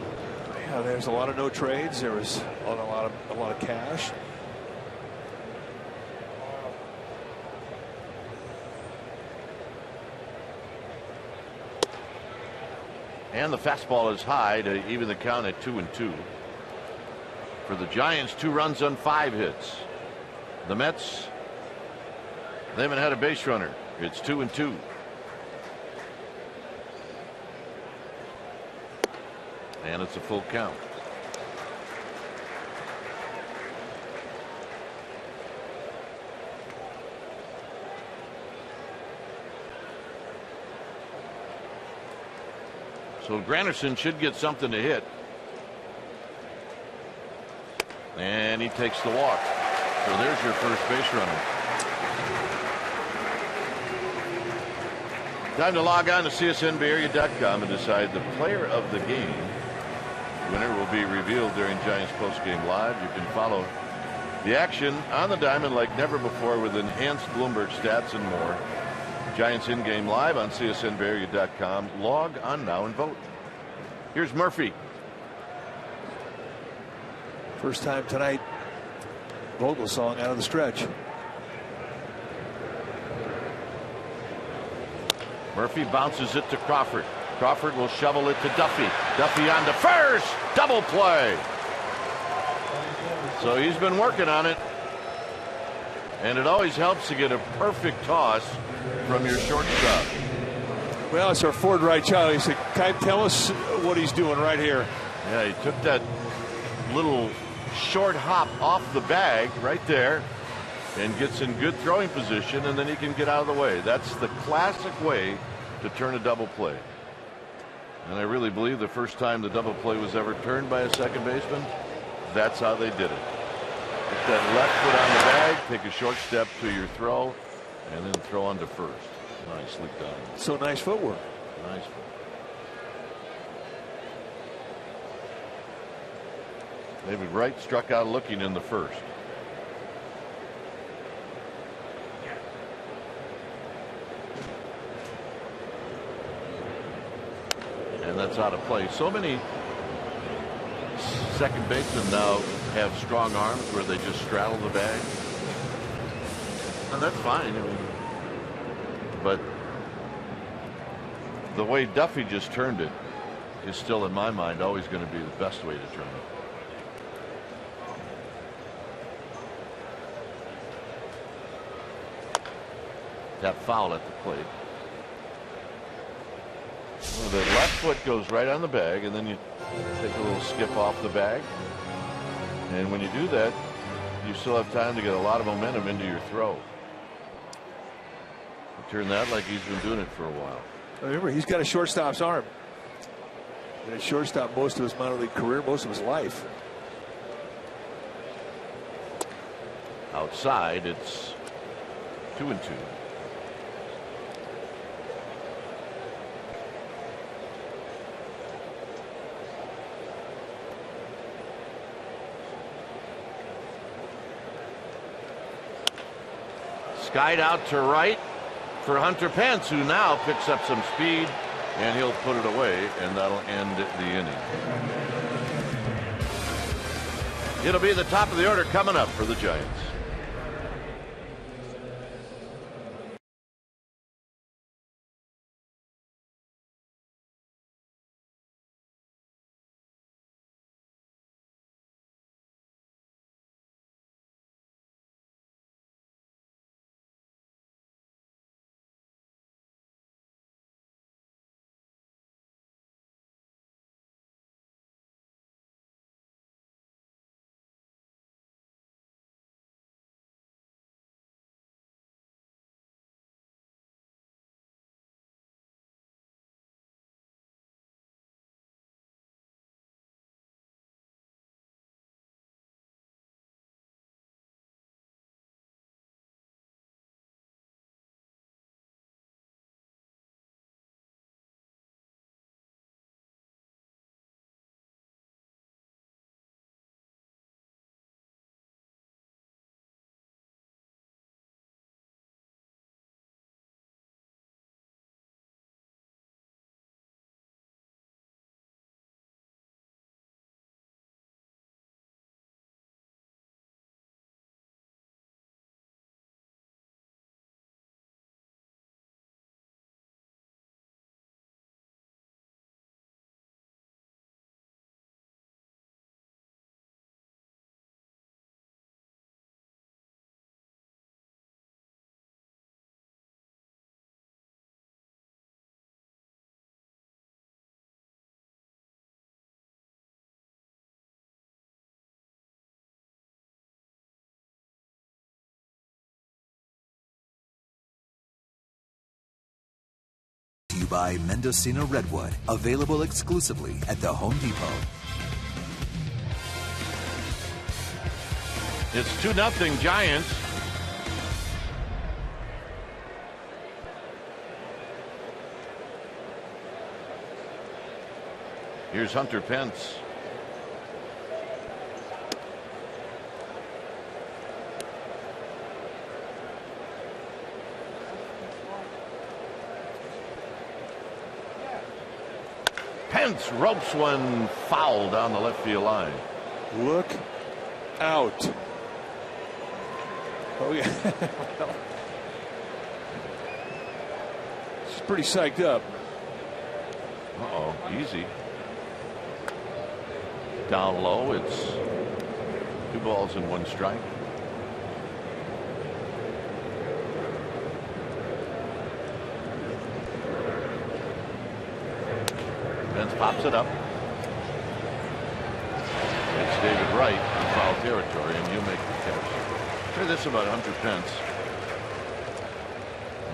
Yeah, there's a lot of no trades. There was a lot of cash. And the fastball is high to even the count at 2-2. For the Giants, 2 runs on 5 hits. The Mets, they haven't had a base runner. It's 2-2. And it's a full count. So Granderson should get something to hit. And he takes the walk. So there's your first base runner. Time to log on to csnbayarea.com and decide the player of the game. Winner will be revealed during Giants postgame live. You can follow the action on the diamond like never before with enhanced Bloomberg stats and more. Giants in-game live on csnbayarea.com. Log on now and vote. Here's Murphy. First time tonight, Vogel song out of the stretch. Murphy bounces it to Crawford. Crawford will shovel it to Duffy. Duffy on to first. Double play. So he's been working on it. And it always helps to get a perfect toss from your shortstop. Well, it's our Ford right child. He said, "Kai, tell us what he's doing right here." Yeah, he took that little short hop off the bag right there and gets in good throwing position, and then he can get out of the way. That's the classic way to turn a double play. And I really believe the first time the double play was ever turned by a second baseman, that's how they did it. Put that left foot on the bag, take a short step to your throw, and then throw on to first. Nicely done. So nice footwork. Nice. David Wright struck out looking in the first. And that's out of play. So many second basemen now have strong arms where they just straddle the bag. And that's fine. I mean, but the way Duffy just turned it is still, in my mind, always going to be the best way to turn it. That foul at the plate. Well, the left foot goes right on the bag, and then you take a little skip off the bag. And when you do that, you still have time to get a lot of momentum into your throw. Turn that like he's been doing it for a while. Remember, he's got a shortstop's arm. And a shortstop most of his minor league career, most of his life. Outside, it's 2-2. Skied out to right for Hunter Pence, who now picks up some speed, and he'll put it away, and that'll end the inning. It'll be the top of the order coming up for the Giants. By Mendocino Redwood, available exclusively at the Home Depot. It's 2-0 Giants. Here's Hunter Pence. Pence ropes one foul down the left field line. Look out. Oh, yeah. She's pretty psyched up. Uh-oh, easy. Down low, it's 2 balls and 1 strike. Pence pops it up. It's David Wright in foul territory, and you make the catch. Say this about Hunter Pence,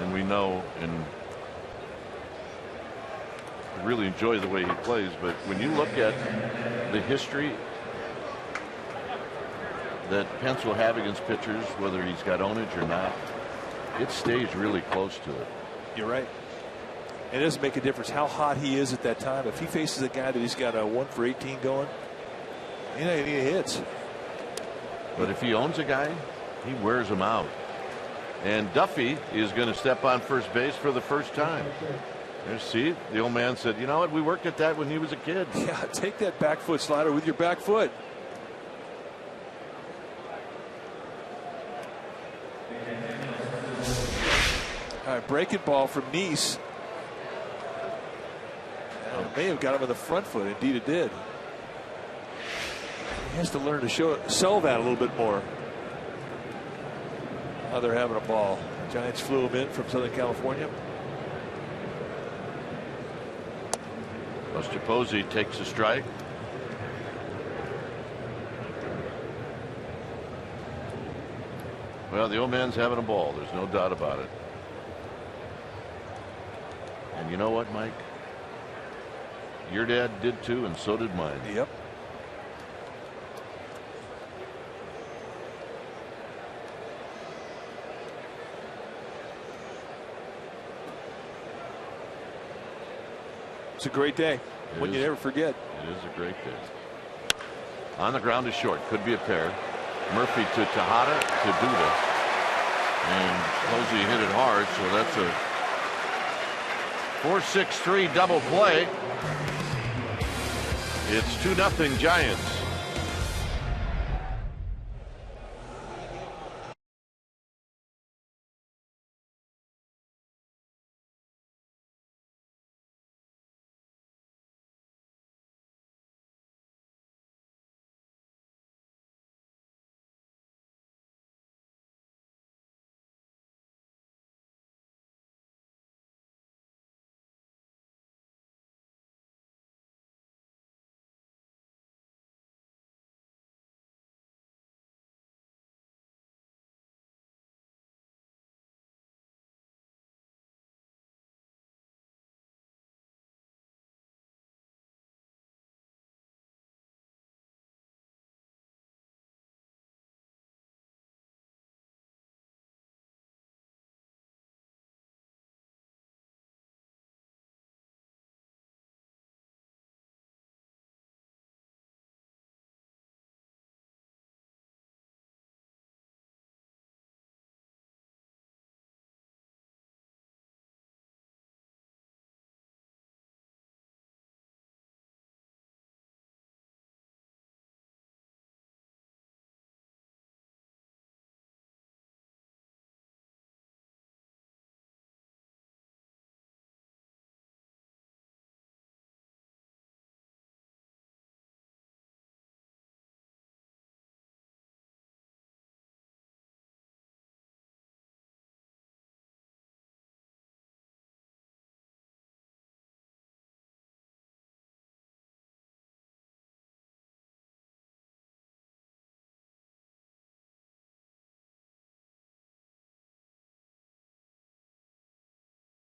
and we know and really enjoy the way he plays, but when you look at the history that Pence will have against pitchers, whether he's got ownage or not, it stays really close to it. You're right. It doesn't make a difference how hot he is at that time. If he faces a guy that he's got a 1 for 18 going, you know, he hits. But if he owns a guy, he wears him out. And Duffy is going to step on first base for the first time. There's, see, the old man said, you know what, we worked at that when he was a kid. Yeah, take that back foot slider with your back foot. All right, breaking ball from Nice. It may have got him in the front foot. Indeed, it did. He has to learn to sell that a little bit more. Now they're having a ball. Giants flew him in from Southern California. Buster Posey takes a strike. Well, the old man's having a ball. There's no doubt about it. And you know what, Mike? Your dad did too, and so did mine. Yep. It's a great day. When you never forget. It is a great day. On the ground is short. Could be a pair. Murphy to Tejada to Duda. And Posey hit it hard, so that's a 4-6-3 double play. It's 2-0 Giants.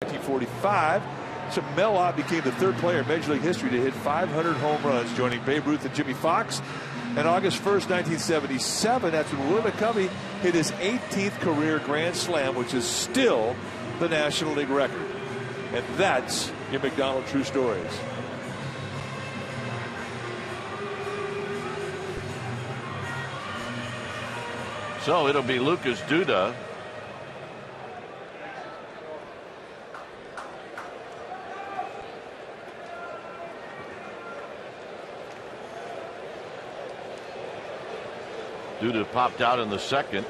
.45. So Mel Ott became the third player in Major League history to hit 500 home runs, joining Babe Ruth and Jimmy Fox. And August 1st, 1977, that's when Willie McCovey hit his 18th career Grand Slam, which is still the National League record. And that's your McDonald True Stories. So it'll be Lucas Duda. Duda popped out in the second.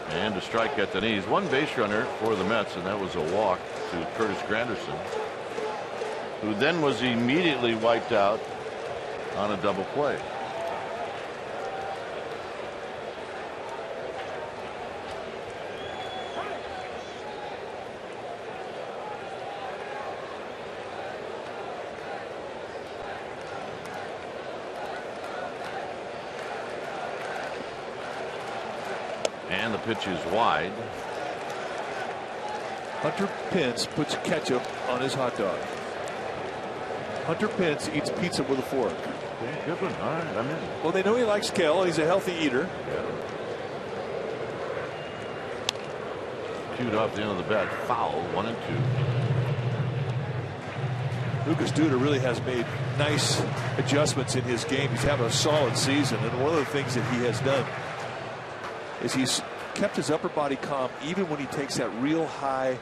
And a strike at the knees. One base runner for the Mets, and that was a walk to Curtis Granderson, who then was immediately wiped out on a double play. And the pitch is wide. Hunter Pence puts ketchup on his hot dog. Hunter Pence eats pizza with a fork. Okay, good one. All right, I'm in. Well, they know he likes kale. He's a healthy eater. Yeah. Cued off the end of the bat. Foul, 1-2. Lucas Duda really has made nice adjustments in his game. He's having a solid season, and one of the things that he has done is he's kept his upper body calm even when he takes that real high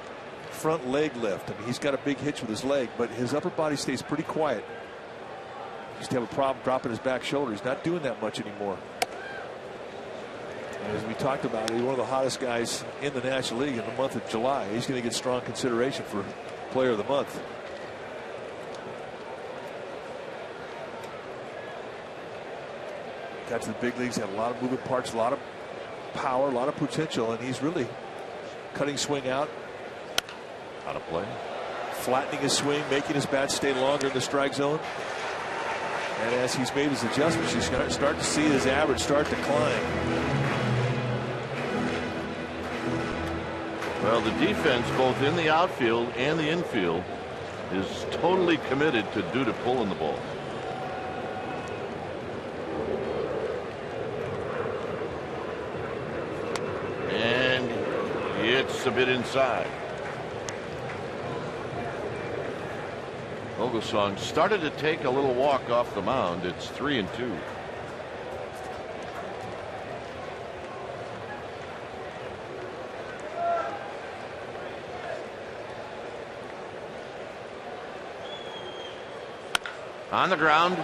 front leg lift. I mean, he's got a big hitch with his leg, but his upper body stays pretty quiet. He used to have a problem dropping his back shoulder. He's not doing that much anymore. And as we talked about, he's one of the hottest guys in the National League in the month of July. He's going to get strong consideration for Player of the Month. Got to the big leagues, had a lot of moving parts, a lot of power, a lot of potential, and he's really cutting swing out. Out of play. Flattening his swing, making his bat stay longer in the strike zone. And as he's made his adjustments, he's going to start to see his average start to climb. Well, the defense, both in the outfield and the infield, is totally committed to Duda pulling the ball. And it's a bit inside. Vogelsong started to take a little walk off the mound. It's 3-2. On the ground,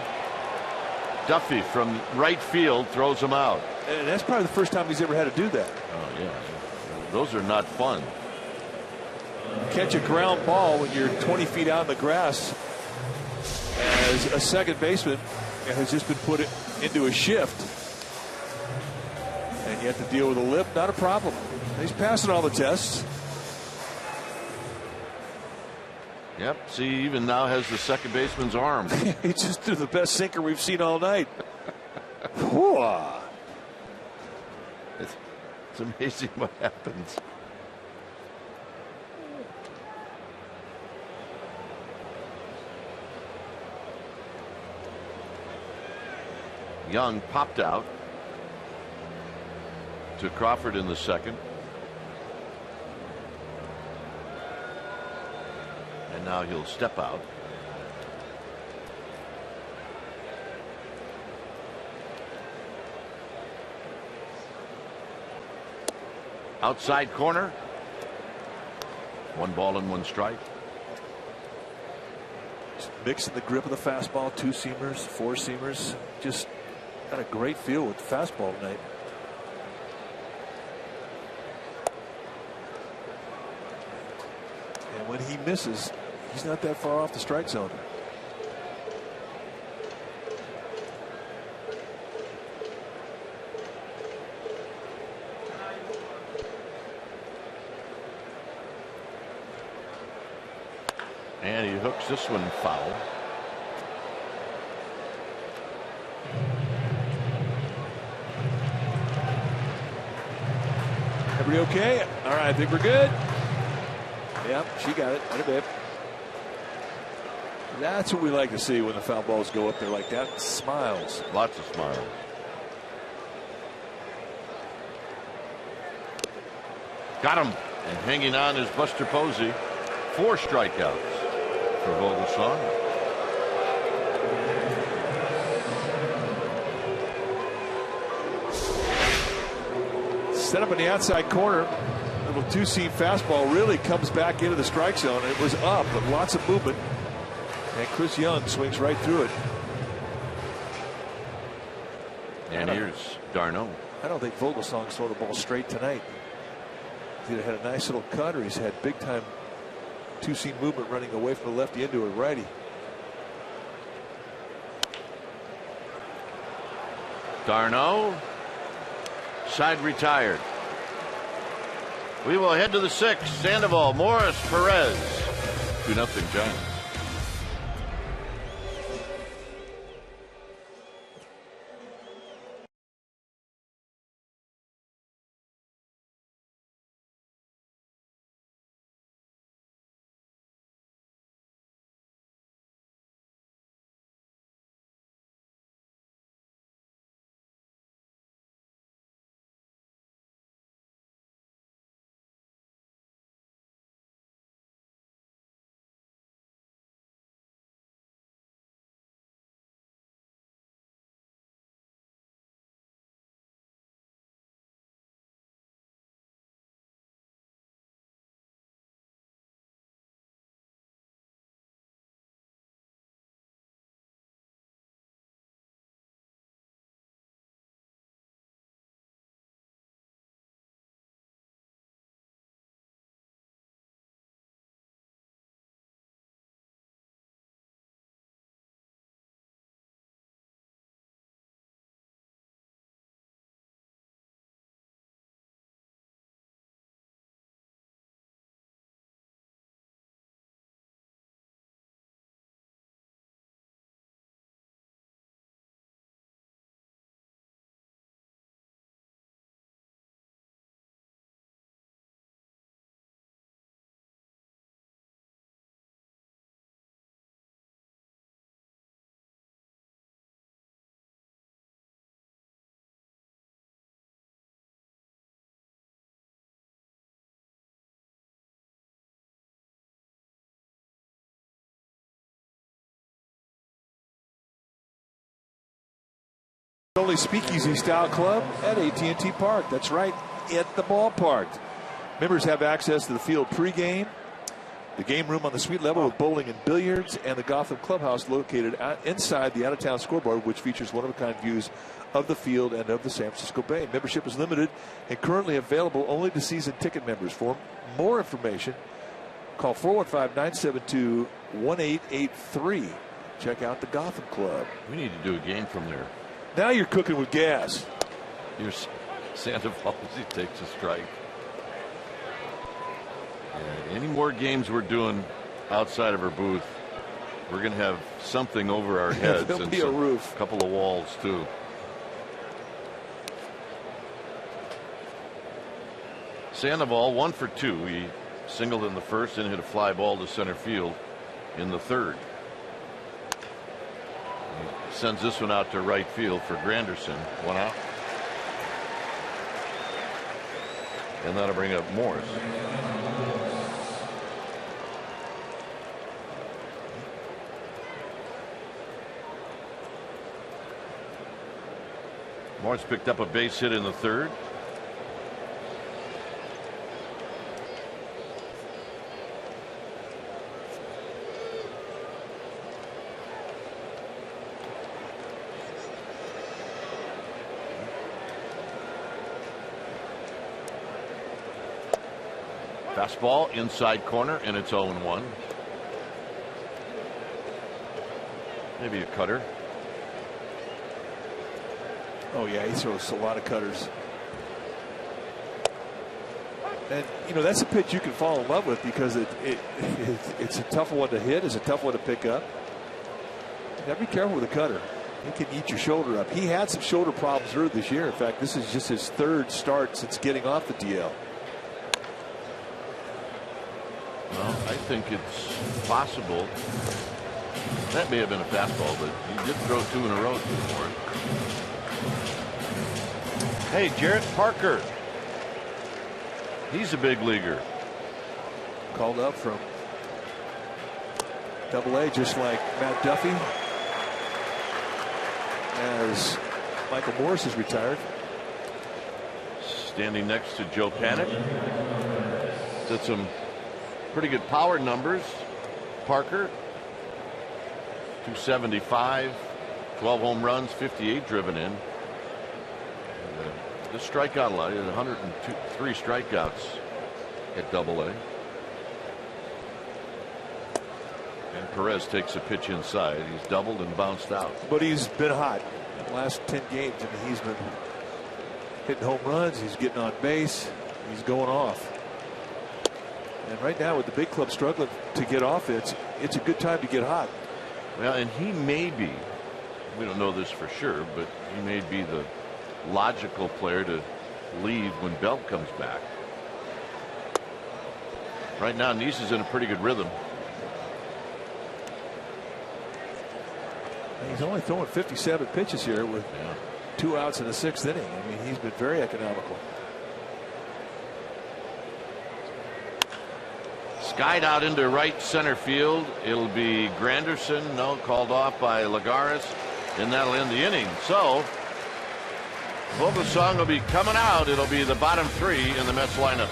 Duffy from right field throws him out. And that's probably the first time he's ever had to do that. Oh, yeah. Those are not fun. Catch a ground ball when you're 20 feet out in the grass as a second baseman has just been put into a shift. And you have to deal with a lip, not a problem. He's passing all the tests. Yep. See, even now has the second baseman's arm. He just threw the best sinker we've seen all night. It's amazing what happens. Young popped out to Crawford in the second. And now he'll step out. Outside corner. 1 ball and 1 strike. Just mixing the grip of the fastball, 2-seamers, 4-seamers. Just got a great feel with the fastball tonight. And when he misses, he's not that far off the strike zone. And he hooks this one foul. Everybody okay? All right, I think we're good. Yep, she got it. Right, babe. That's what we like to see when the foul balls go up there like that. Smiles. Lots of smiles. Got him. And hanging on is Buster Posey. 4 strikeouts for Vogelsong. Set up in the outside corner. Little 2-seam fastball really comes back into the strike zone. It was up, but lots of movement. And Chris Young swings right through it. And here's d'Arnaud. I don't think Vogelsong throw the ball straight tonight. He's either had a nice little cut or he's had big time 2-seam movement running away from the lefty into a righty. d'Arnaud. Side retired. We will head to the 6th. Sandoval, Morris, Perez. 2-0 Giants. Only speakeasy style club at AT&T Park. That's right, at the ballpark. Members have access to the field pregame, the game room on the suite level with bowling and billiards, and the Gotham Clubhouse located inside the out-of-town scoreboard, which features one-of-a-kind views of the field and of the San Francisco Bay. Membership is limited and currently available only to season ticket members. For more information, call 415-972-1883. Check out the Gotham Club. We need to do a game from there. Now you're cooking with gas. Here's Sandoval as he takes a strike. Yeah, any more games we're doing outside of our booth, we're going to have something over our heads. There'll be a roof. A couple of walls, too. Sandoval 1 for 2. He singled in the first and hit a fly ball to center field in the third. He sends this one out to right field for Granderson. 1 out. And that'll bring up Morris. Morris picked up a base hit in the third. Fastball inside corner, and it's 0-1. Maybe a cutter. Oh yeah, he throws a lot of cutters. And you know, that's a pitch you can fall in love with because it's a tough one to hit. It's a tough one to pick up. You gotta be careful with a cutter. He can eat your shoulder up. He had some shoulder problems earlier this year. In fact, this is just his third start since getting off the DL. Well, I think it's possible. That may have been a fastball, but he did throw 2 in a row before it. Hey, Jarrett Parker. He's a big leaguer. Called up from Double-A, just like Matt Duffy, as Michael Morris is retired. Standing next to Joe Panik. Did some pretty good power numbers. Parker, 275, 12 home runs, 58 driven in. The strikeout a lot. He had 103 strikeouts at Double-A. And Perez takes a pitch inside. He's doubled and bounced out. But he's been hot in the last 10 games. I mean, he's been hitting home runs. He's getting on base. He's going off. And right now, with the big club struggling to get offense, it's a good time to get hot. Well, and he may be, we don't know this for sure, but he may be the logical player to leave when Belt comes back. Right now, Neese is in a pretty good rhythm. He's only throwing 57 pitches here with 2 outs in the 6th inning. I mean, he's been very economical. Skied out into right center field. It'll be Granderson. No, called off by Lagares, and that'll end the inning. So Vogelsong will be coming out. It'll be the bottom 3 in the Mets lineup.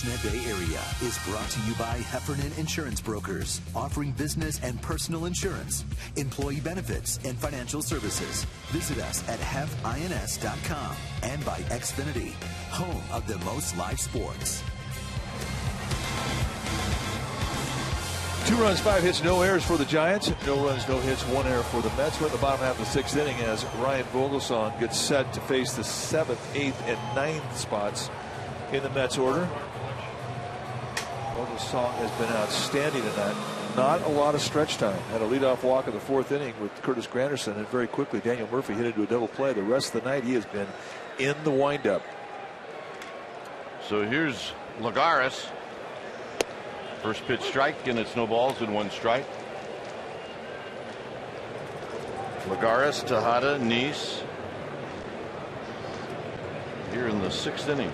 Sportsnet Bay Area is brought to you by Heffernan Insurance Brokers, offering business and personal insurance, employee benefits, and financial services. Visit us at hefins.com and by Xfinity, home of the most live sports. 2 runs, 5 hits, no errors for the Giants. No runs, no hits, 1 error for the Mets. We're at the bottom half of the 6th inning as Ryan Vogelsong gets set to face the 7th, 8th, and 9th spots in the Mets order. Vogelsong has been outstanding tonight. Not a lot of stretch time. Had a leadoff walk in the 4th inning with Curtis Granderson, and very quickly Daniel Murphy hit into a double play. The rest of the night he has been in the windup. So here's Lagares. First pitch strike, and it's no balls and 1 strike. Lagares, Tejada, Nice. Here in the 6th inning.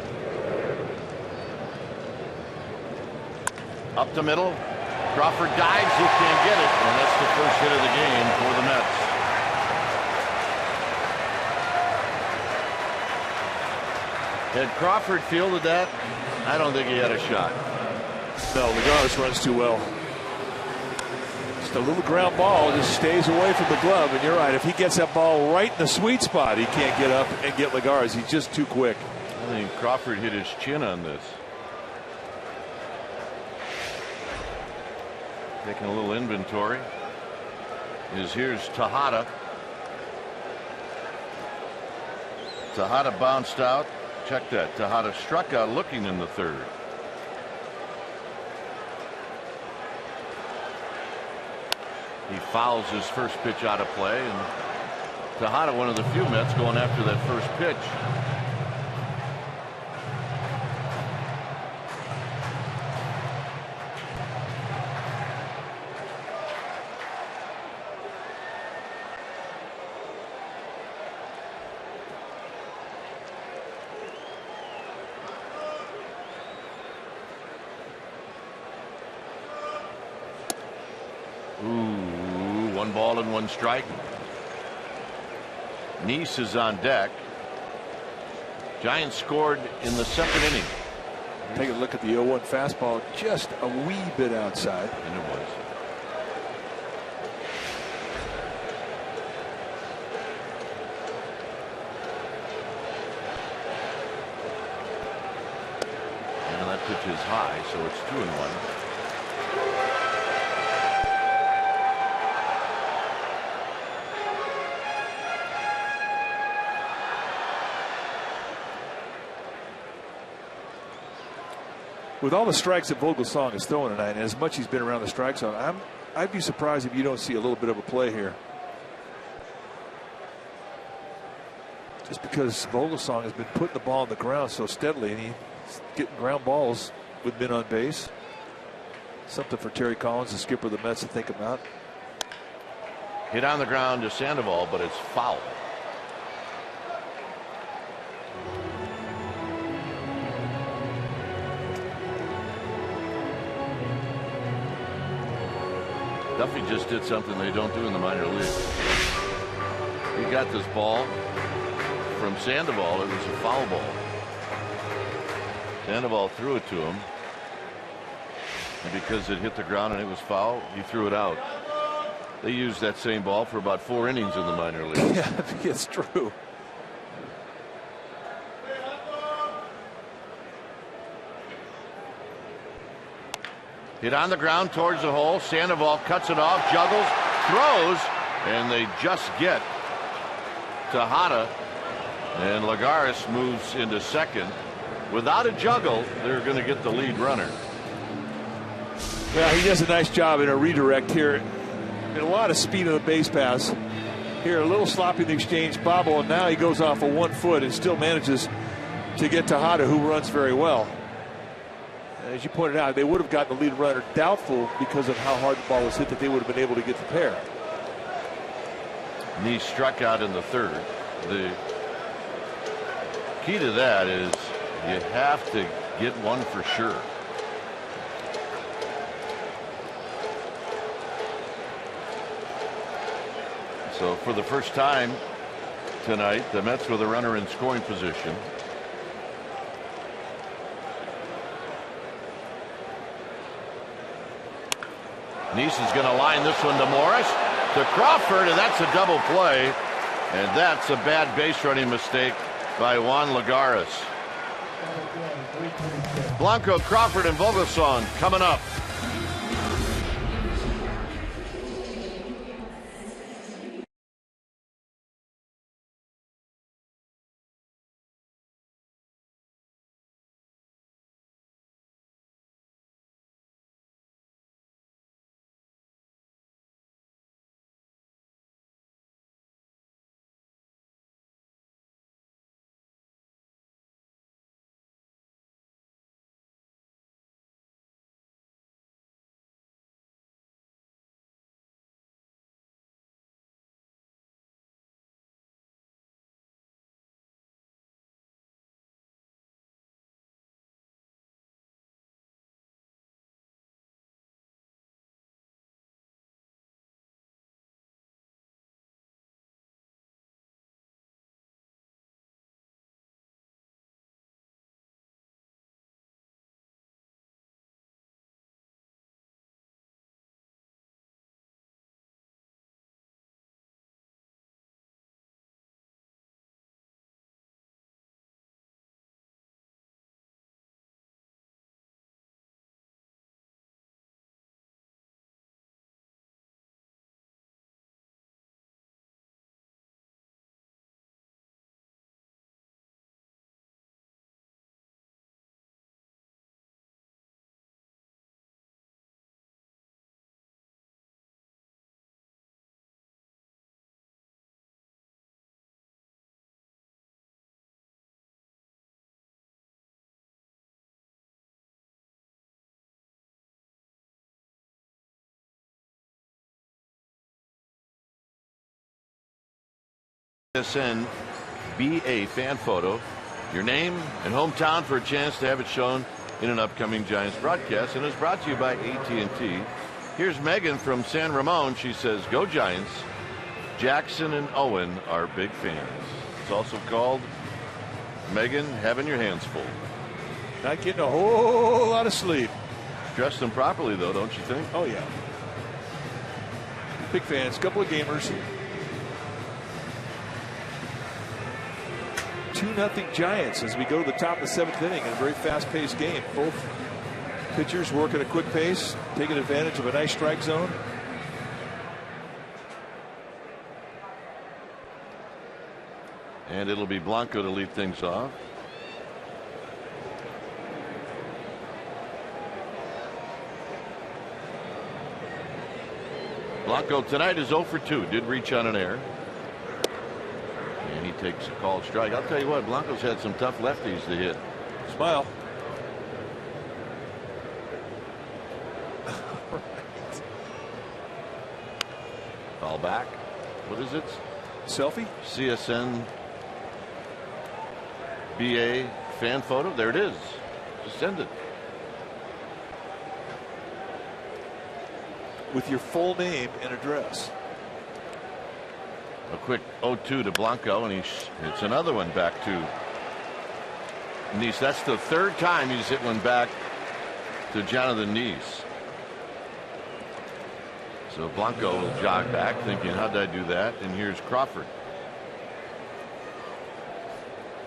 Up the middle. Crawford dives. He can't get it. And that's the first hit of the game for the Mets. Had Crawford fielded that, I don't think he had a shot. No, Lagares runs too well. Just a little ground ball, just stays away from the glove. And you're right, if he gets that ball right in the sweet spot, he can't get up and get Lagares. He's just too quick. I think Crawford hit his chin on this. Taking a little inventory. Here's Tejada. Tejada bounced out. Check that. Tejada struck out looking in the 3rd. He fouls his first pitch out of play, and Tejada, one of the few Mets going after that first pitch. Ooh, 1 ball and 1 strike. Nice is on deck. Giants scored in the 2nd inning. Take a look at the 0-1 fastball, just a wee bit outside. And it was. And that pitch is high, so it's 2-1. With all the strikes that Vogelsong is throwing tonight, and as much he's been around the strike zone, I'd be surprised if you don't see a little bit of a play here. Just because Vogelsong has been putting the ball on the ground so steadily, and he's getting ground balls with men on base. Something for Terry Collins, the skipper of the Mets, to think about. Hit on the ground to Sandoval, but it's foul. Duffy just did something they don't do in the minor leagues. He got this ball from Sandoval. It was a foul ball. Sandoval threw it to him. And because it hit the ground and it was foul, he threw it out. They used that same ball for about 4 innings in the minor leagues. Yeah, I think it's true. Hit on the ground towards the hole. Sandoval cuts it off, juggles, throws, and they just get Tejada. And Lagares moves into 2nd. Without a juggle, they're going to get the lead runner. Yeah, he does a nice job in a redirect here. And a lot of speed on the base pass. Here, a little sloppy in the exchange bobble, and now he goes off of 1 foot and still manages to get Tejada, who runs very well. As you pointed out, they would have gotten the lead runner. Doubtful because of how hard the ball was hit that they would have been able to get the pair. And he struck out in the 3rd. The key to that is you have to get one for sure. So for the first time tonight, the Mets with a runner in scoring position. Neese is going to line this one to Morris, to Crawford, and that's a double play. And that's a bad base running mistake by Juan Lagares. Blanco, Crawford, and Vogelsong coming up. SFN BA fan photo, your name and hometown for a chance to have it shown in an upcoming Giants broadcast, and it's brought to you by AT&T. Here's Megan from San Ramon. She says, "Go Giants. Jackson and Owen are big fans." It's also called Megan having your hands full. Not getting a whole lot of sleep. Dressed them properly, though, don't you think? Oh, yeah. Big fans, couple of gamers. 2-0 Giants as we go to the top of the 7th inning in a very fast-paced game. Both pitchers work at a quick pace, taking advantage of a nice strike zone. And it'll be Blanco to lead things off. Blanco tonight is 0 for 2. Did reach on an error. And he takes a called strike. I'll tell you what, Blanco's had some tough lefties to hit. Smile. Call back. What is it? Selfie? CSN BA fan photo. There it is. Just send it. With your full name and address. A quick 0-2 to Blanco, and it's another one back to Neese. That's the 3rd time he's hit one back to Jonathan Neese. So Blanco will jog back, thinking, how did I do that? And here's Crawford.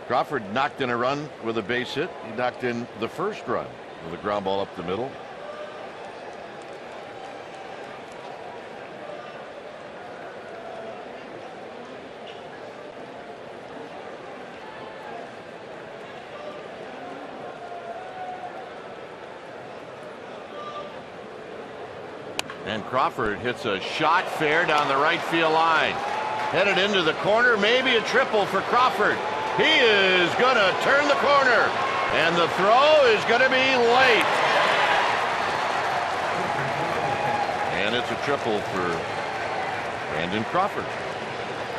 Crawford knocked in a run with a base hit. He knocked in the first run with a ground ball up the middle. And Crawford hits a shot fair down the right field line. Headed into the corner, maybe a triple for Crawford. He is going to turn the corner, and the throw is going to be late. And it's a triple for Brandon Crawford.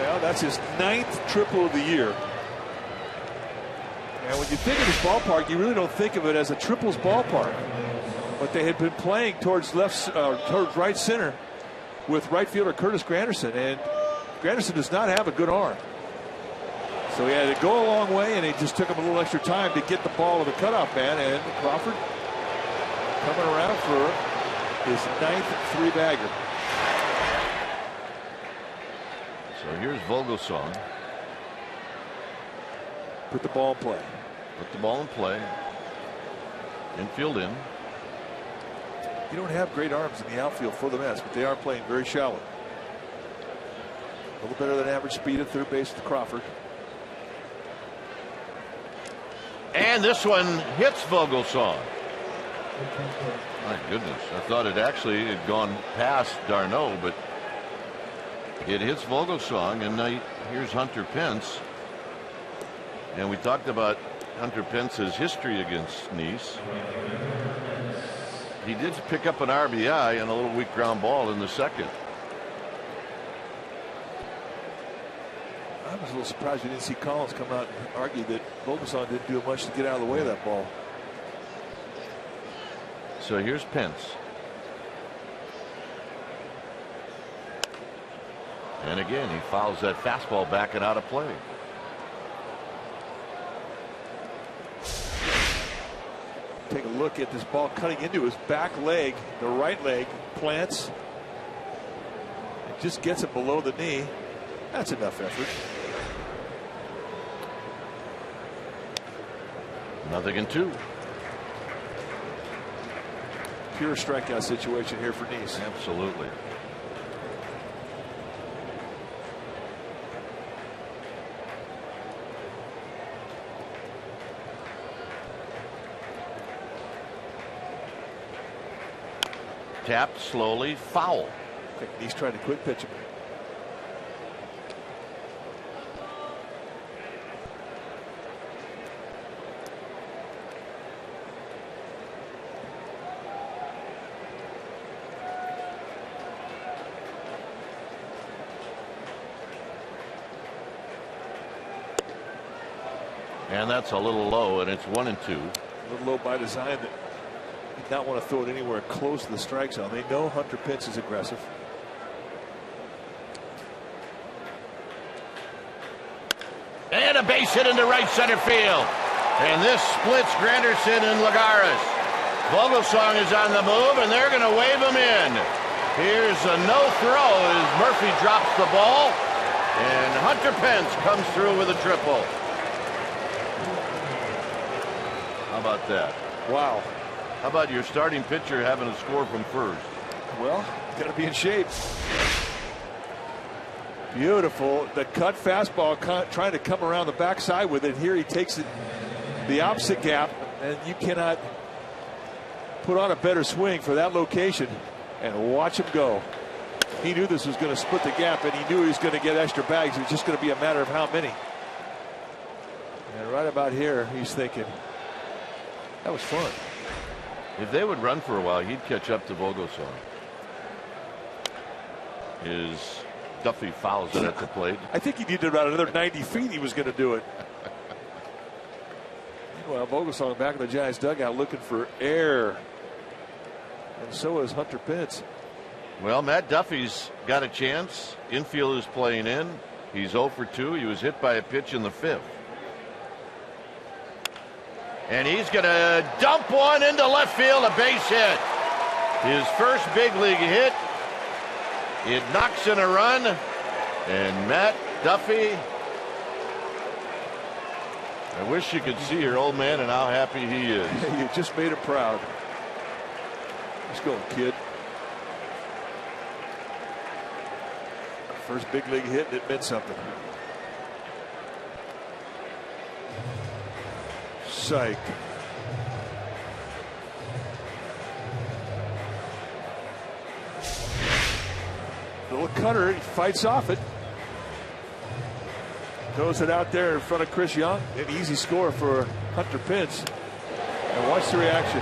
Well, that's his 9th triple of the year. And when you think of this ballpark, you really don't think of it as a triples ballpark. But they had been playing towards towards right center with right fielder Curtis Granderson, and Granderson does not have a good arm. So he had to go a long way, and it just took him a little extra time to get the ball to the cutoff man. And Crawford coming around for his 9th three-bagger. So here's Vogelsong. Put the ball in play. Put the ball in play. Infield in. You don't have great arms in the outfield for the Mets, but they are playing very shallow. A little better than average speed at third base to Crawford. And this one hits Vogelsong. My goodness, I thought it actually had gone past d'Arnaud, but it hits Vogelsong. And here's Hunter Pence. And we talked about Hunter Pence's history against Nice. He did pick up an RBI and a little weak ground ball in the second. I was a little surprised you didn't see Collins come out and argue that Vogelsong didn't do much to get out of the way of that ball. So here's Pence. And again, he fouls that fastball back and out of play. Take a look at this ball cutting into his back leg, the right leg, plants. It just gets it below the knee. That's enough effort. 0-2. Pure strikeout situation here for Nice. Absolutely. Tapped slowly, foul. I think Nice trying to quick pitch him. And that's a little low, and it's 1-2. A little low by design. That did not want to throw it anywhere close to the strike zone. They know Hunter Pence is aggressive. And a base hit into right center field. And this splits Granderson and Lagares. Vogelsong is on the move, and they're going to wave him in. Here's a no throw as Murphy drops the ball. And Hunter Pence comes through with a triple. How about that? Wow. How about your starting pitcher having a score from first? Well, got to be in shape. Beautiful. The cut fastball trying to come around the backside with it. Here he takes it the opposite gap, and you cannot put on a better swing for that location. And watch him go. He knew this was going to split the gap, and he knew he was going to get extra bags. It was just going to be a matter of how many. And right about here, he's thinking, that was fun. If they would run for a while, he'd catch up to Vogelsong. His Duffy fouls it at the plate. I think he needed about another 90 feet. He was going to do it. Meanwhile, Vogelsong back in the Giants dugout looking for air. And so is Hunter Pence. Well, Matt Duffy's got a chance. Infield is playing in. He's 0 for 2. He was hit by a pitch in the 5th. And he's going to dump one into left field, a base hit. His first big league hit. It knocks in a run. And Matt Duffy, I wish you could see your old man and how happy he is. You just made him proud. Let's go, kid. First big league hit, and it meant something. Psych. Little cutter, he fights off it. Throws it out there in front of Chris Young. An easy score for Hunter Pence. And watch the reaction.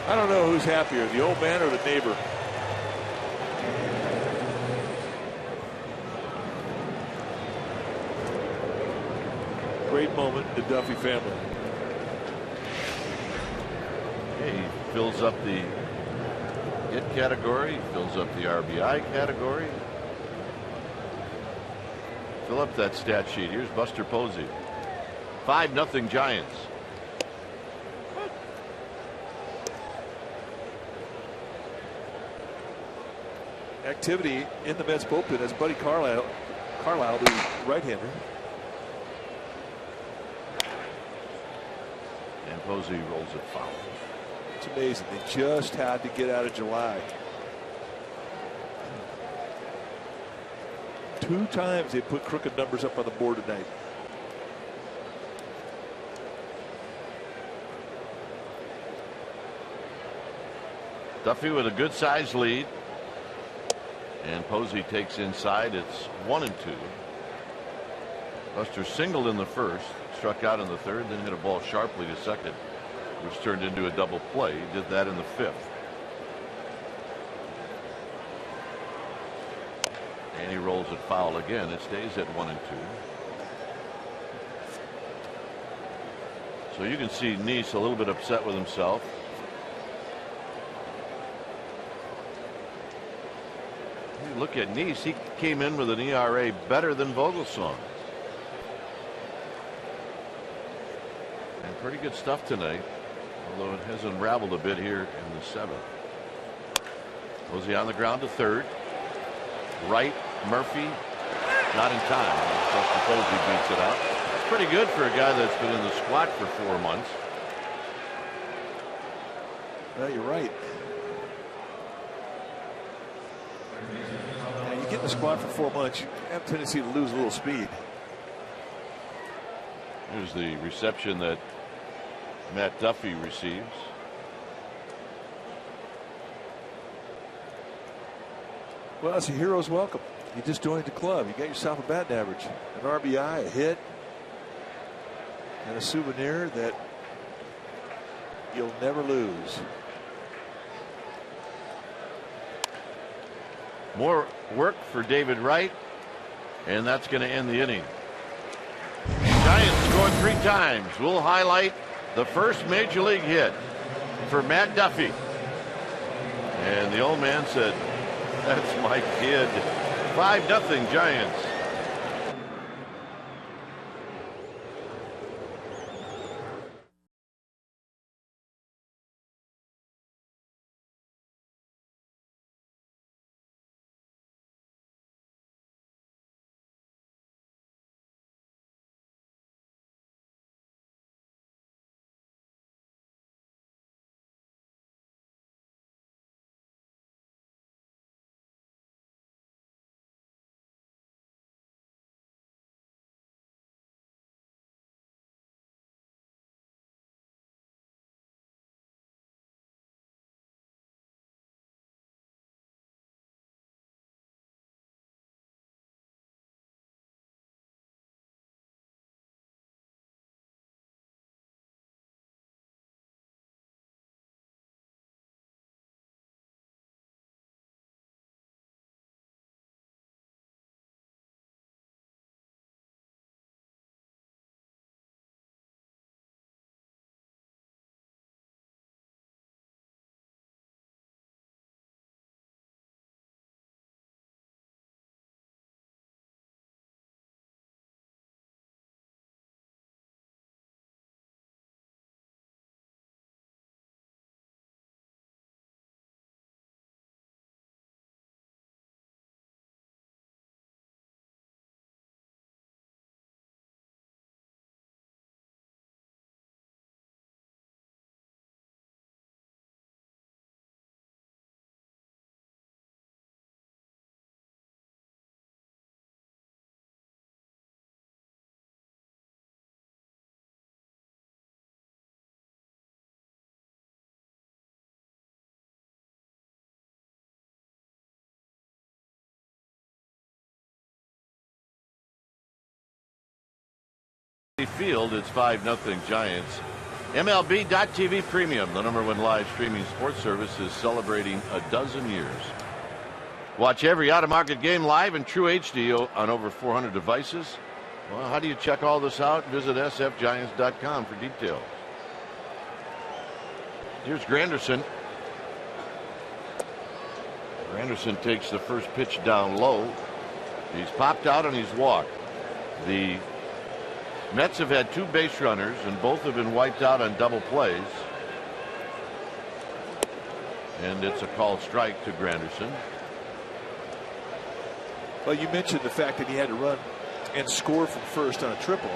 I don't know who's happier, the old man or the neighbor. Great moment in the Duffy family. He fills up the hit category, fills up the RBI category. Fill up that stat sheet. Here's Buster Posey. 5-0 Giants. activity in the Mets bullpen as Buddy Carlisle, the right-hander. And Posey rolls it foul. It's amazing. They just had to get out of July. 2 times they put crooked numbers up on the board tonight. Duffy with a good sized lead. And Posey takes inside. It's 1-2. Buster singled in the first, struck out in the third, then hit a ball sharply to second, which turned into a double play. He did that in the 5th. And he rolls it foul again. It stays at 1-2. So you can see Neese a little bit upset with himself. You look at Neese, he came in with an ERA better than Vogelsong. And pretty good stuff tonight, although it has unraveled a bit here in the 7th. Posey on the ground to third. Right, Murphy, not in time. Buster Posey beats it out. It's pretty good for a guy that's been in the squat for 4 months. Well, you're right. Now, you get in the squat for 4 months, you have a tendency to lose a little speed. Here's the reception that Matt Duffy receives. Well, it's a hero's welcome. You just joined the club. You got yourself a batting average, an RBI, a hit, and a souvenir that you'll never lose. More work for David Wright, and that's going to end the inning. Giants scored 3 times. We'll highlight the first major league hit for Matt Duffy. And the old man said, "That's my kid." 5-0 Giants. Field, it's 5-0 Giants. MLB.TV Premium, the #1 live streaming sports service, is celebrating a dozen years. Watch every out-of-market game live in true HD on over 400 devices. Well, how do you check all this out? Visit sfgiants.com for details. Here's Granderson. Granderson takes the first pitch down low. He's popped out and he's walked. The Mets have had 2 base runners, and both have been wiped out on double plays. And it's a called strike to Granderson. Well, you mentioned the fact that he had to run and score from first on a triple.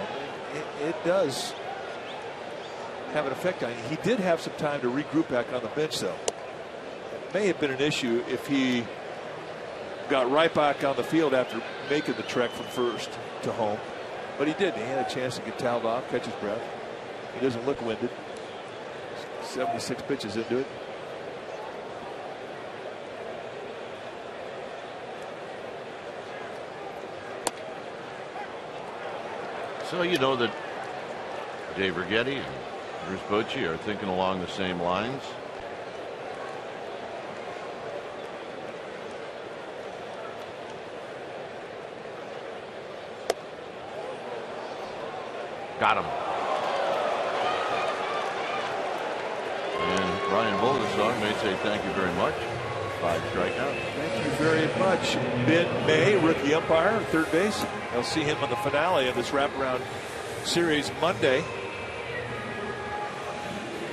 It does have an effect on him. He did have some time to regroup back on the bench, though. It may have been an issue if he got right back on the field after making the trek from first to home. But he did. He had a chance to get toweled off, catch his breath. He doesn't look winded. 76 pitches into it. So you know that Dave Righetti and Bruce Bochy are thinking along the same lines. Got him. And Brian Vogelsong may say thank you very much. 5 strikeouts. Thank you very much. Ben May, rookie umpire, third base. They'll see him on the finale of this wraparound series Monday. You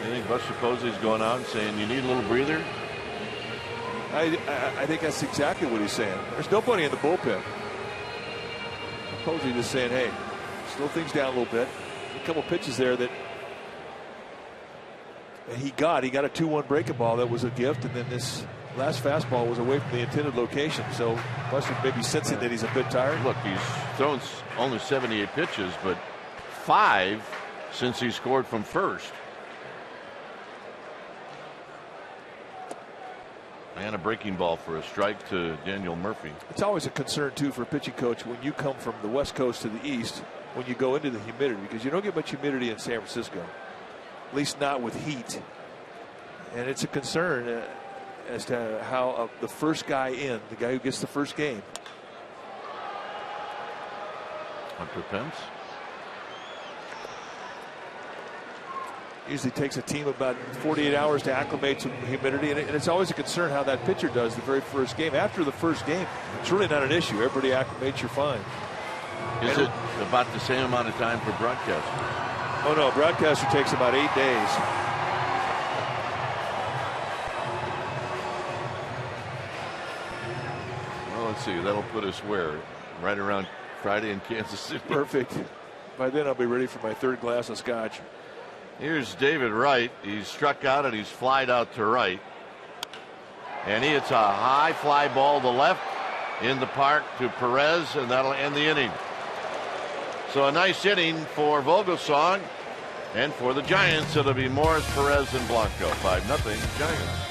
think Buster Posey's going out and saying you need a little breather? I think that's exactly what he's saying. There's nobody in the bullpen. Posey just saying, hey, slow things down a little bit. A couple pitches there that he got a 2-1 breaking ball that was a gift, and then this last fastball was away from the intended location. So Buster may be sensing that he's a bit tired. Look, he's thrown only 78 pitches, but 5 since he scored from first. And a breaking ball for a strike to Daniel Murphy. It's always a concern, too, for a pitching coach when you come from the West Coast to the East, when you go into the humidity, because you don't get much humidity in San Francisco, at least not with heat. And it's a concern as to how the first guy in, the guy who gets the first game. Hunter Pence. Usually takes a team about 48 hours to acclimate to humidity, and it's always a concern how that pitcher does the very first game. After the first game, it's really not an issue. Everybody acclimates, you're fine. Is it about the same amount of time for broadcaster? Oh, no, broadcaster takes about 8 days. Well, let's see. That'll put us where? Right around Friday in Kansas City. Perfect. By then, I'll be ready for my 3rd glass of scotch. Here's David Wright. He's struck out and he's flied out to right. And he hits a high fly ball to left in the park to Perez, and that'll end the inning. So a nice inning for Vogelsong, and for the Giants, it'll be Morris, Perez, and Blanco. 5-0 Giants.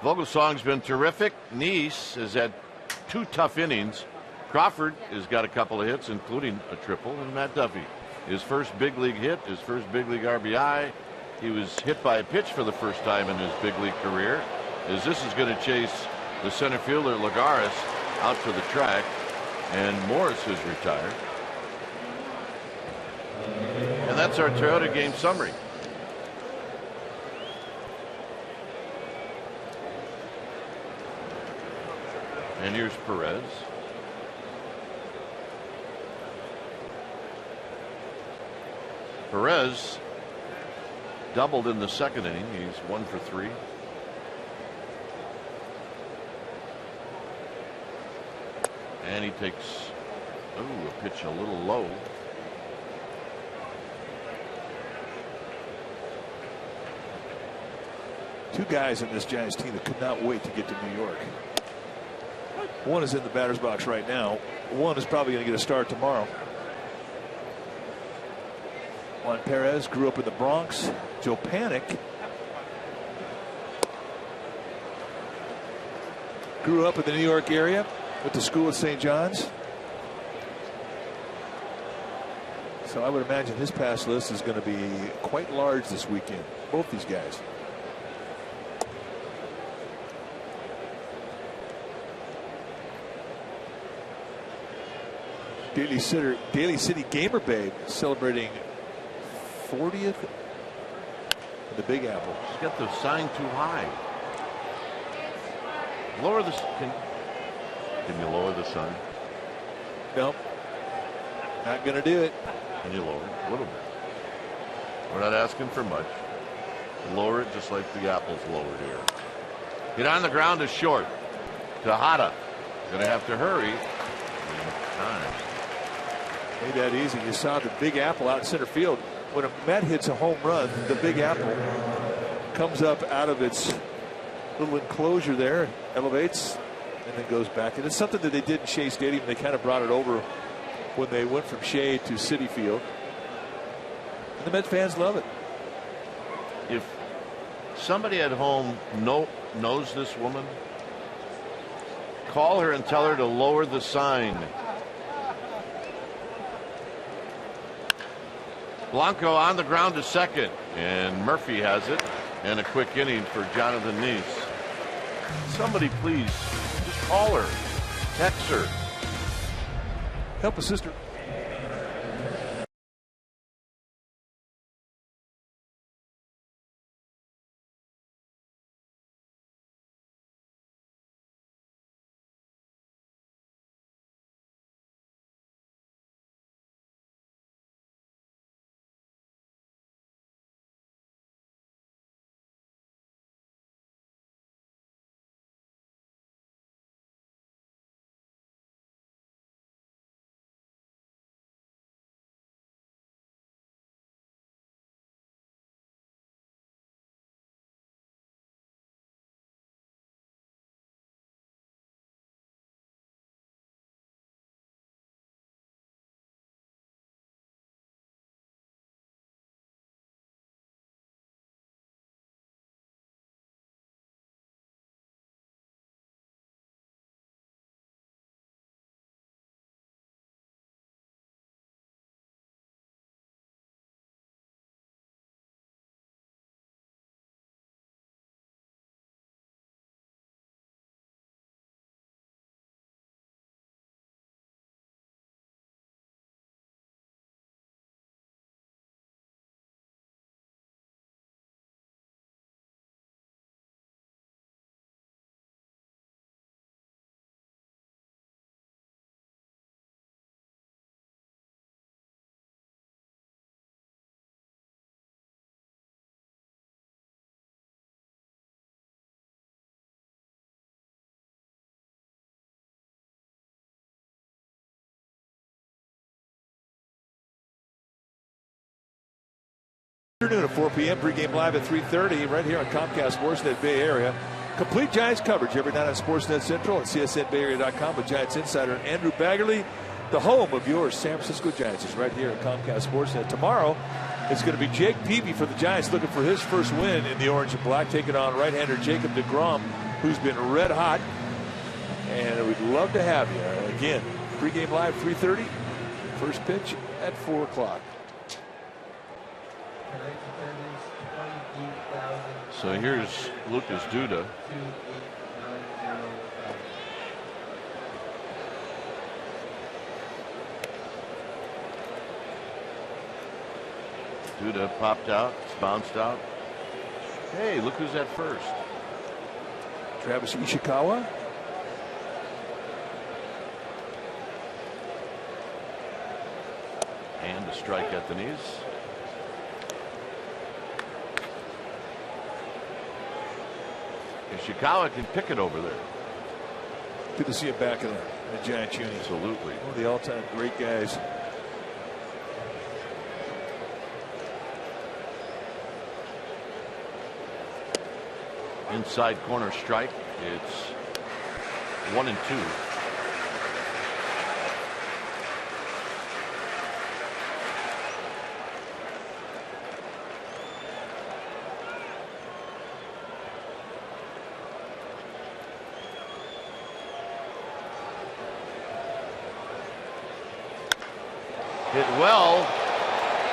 Vogelsong's been terrific. Neese has had 2 tough innings. Crawford has got a couple of hits, including a triple, and Matt Duffy. His first big league hit, his first big league RBI. He was hit by a pitch for the first time in his big league career, as this is going to chase the center fielder Lagares out to the track, and Morris is retired. And that's our Toyota game summary. And here's Perez. Perez doubled in the second inning. He's 1 for 3. And he takes a pitch a little low. Two guys in this Giants team that could not wait to get to New York. One is in the batter's box right now. One is probably going to get a start tomorrow. Juan Perez grew up in the Bronx. Joe Panik grew up in the New York area. Went to school at St. John's. So I would imagine his pass list is going to be quite large this weekend. Both these guys. Daly City Gamer Babe celebrating 40th in the Big Apple. She's got the sign too high. Lower the. Can you lower the sign? Nope. Not going to do it. Can you lower it a little bit? We're not asking for much. Lower it just like the apple's lowered here. Get on the ground is short. Tejada. Gonna have to hurry. Time. Made that easy. You saw the Big Apple out in center field. When a Met hits a home run, the Big Apple comes up out of its little enclosure there, elevates, and then goes back. And it's something that they did in Shea Stadium. They kind of brought it over when they went from Shea to Citi Field. And the Met fans love it. If somebody at home knows this woman, call her and tell her to lower the sign. Blanco on the ground to second, and Murphy has it, and a quick inning for Jonathan Neese. Somebody please just call her, text her. Help a sister. Afternoon at 4 p.m. Pregame live at 3:30 right here on Comcast Sportsnet Bay Area. Complete Giants coverage every night on Sportsnet Central and CSNBayArea.com with Giants insider Andrew Baggerly. The home of your San Francisco Giants is right here at Comcast Sportsnet. Tomorrow, it's going to be Jake Peavy for the Giants looking for his first win in the orange and black, taking on right-hander Jacob deGrom, who's been red hot. And we'd love to have you. Again, Pregame live 3:30. First pitch at 4 o'clock. So here's Lucas Duda. Duda popped out, it's bounced out. Hey, look who's at first. Travis Ishikawa. And a strike at the knees. Ishikawa can pick it over there. Good to see him back in the Giants unit. Absolutely. One of the all-time great guys. Inside corner strike. It's 1-2. Hit well.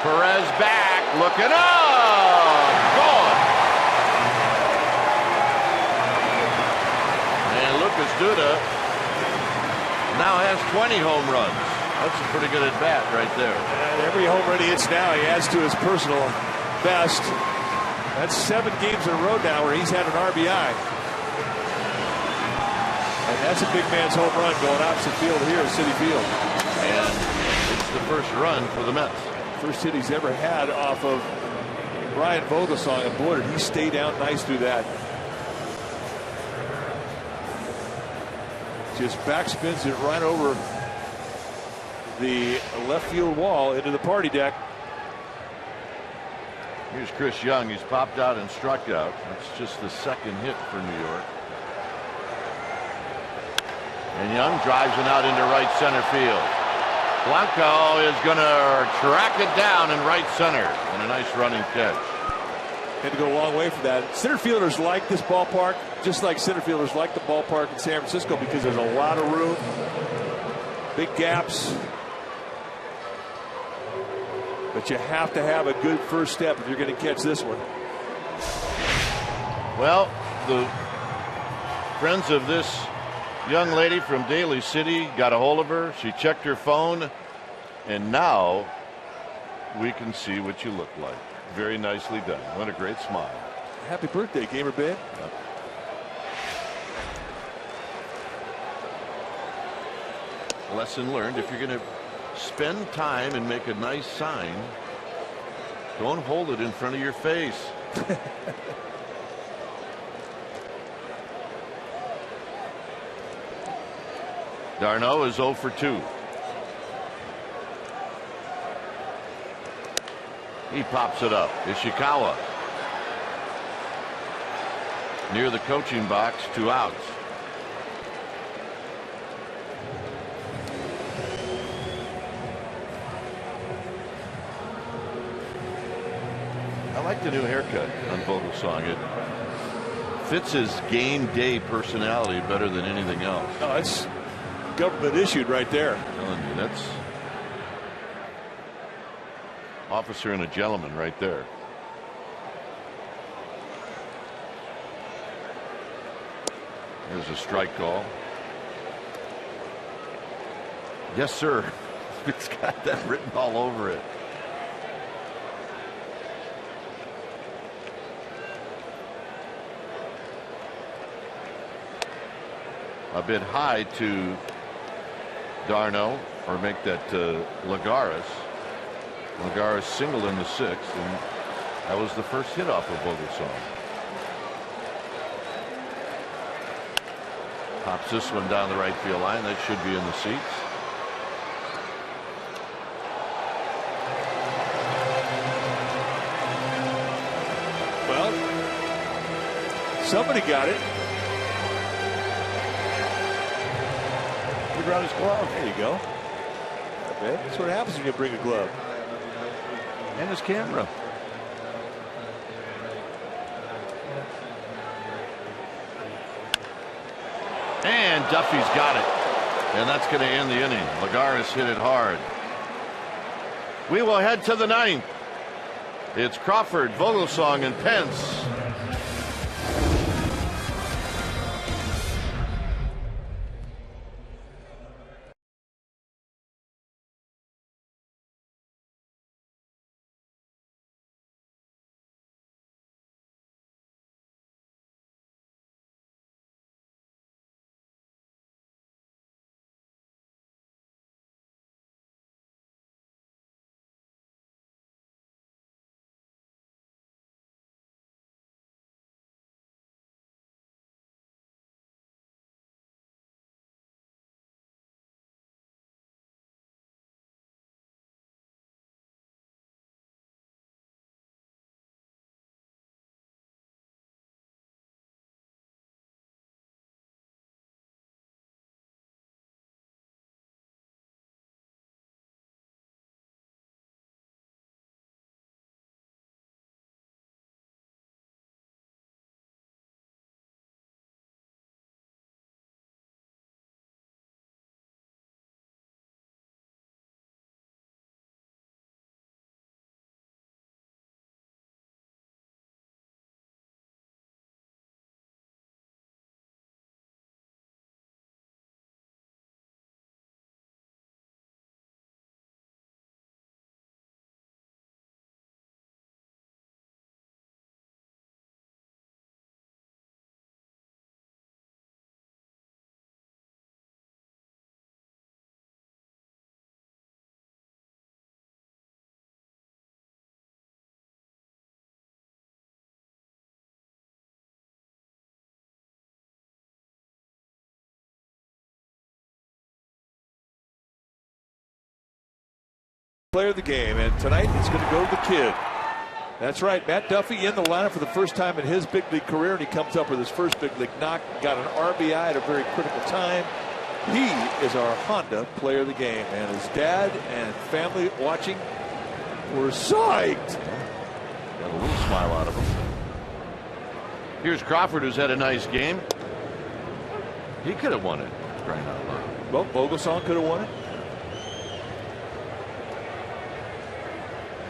Perez back, looking up, gone. And Lucas Duda now has 20 home runs. That's a pretty good at bat right there. And every home run he hits now, he adds to his personal best. That's 7 games in a row now where he's had an RBI. And that's a big man's home run going opposite field here at Citi Field. And the first run for the Mets. First hit he's ever had off of Brian Vogelsong, and boy, did he stay down nice through that. Just backspins it right over the left field wall into the party deck. Here's Chris Young. He's popped out and struck out. That's just the second hit for New York. And Young drives it out into right center field. Blanco is going to track it down in right center, and a nice running catch. Had to go a long way for that. Center fielders like this ballpark, just like center fielders like the ballpark in San Francisco, because there's a lot of room, big gaps. But you have to have a good first step if you're going to catch this one. Well, the friends of this young lady from Daly City got a hold of her. She checked her phone, and now we can see what you look like. Very nicely done. What a great smile. Happy birthday, Gamer Bed. Lesson learned: if you're going to spend time and make a nice sign, don't hold it in front of your face. Darno is 0 for 2. He pops it up. Ishikawa near the coaching box, 2 outs. I like the new haircut on Vogelsong. It fits his game day personality better than anything else. Oh, it's government issued right there. I'm telling you, that's officer and a gentleman right there. There's a strike call. Yes, sir. It's got that written all over it. A bit high to Darno, or make that Lagares. Lagares singled in the 6th, and that was the first hit off of Vogelsong. Pops this one down the right field line. That should be in the seats. Well, somebody got it. He brought his glove. There you go. Okay. That's what happens when you bring a glove. And his camera. And Duffy's got it. And that's going to end the inning. Lagares hit it hard. We will head to the 9th. It's Crawford, Vogelsong, and Pence. Player of the game, and tonight it's going to go to the kid. That's right, Matt Duffy in the lineup for the first time in his big league career, and he comes up with his first big league knock. Got an RBI at a very critical time. He is our Honda player of the game, and his dad and family watching were psyched. Got a little smile out of him. Here's Crawford, who's had a nice game. He could have won it, crying out loud. Well, Vogelsong could have won it.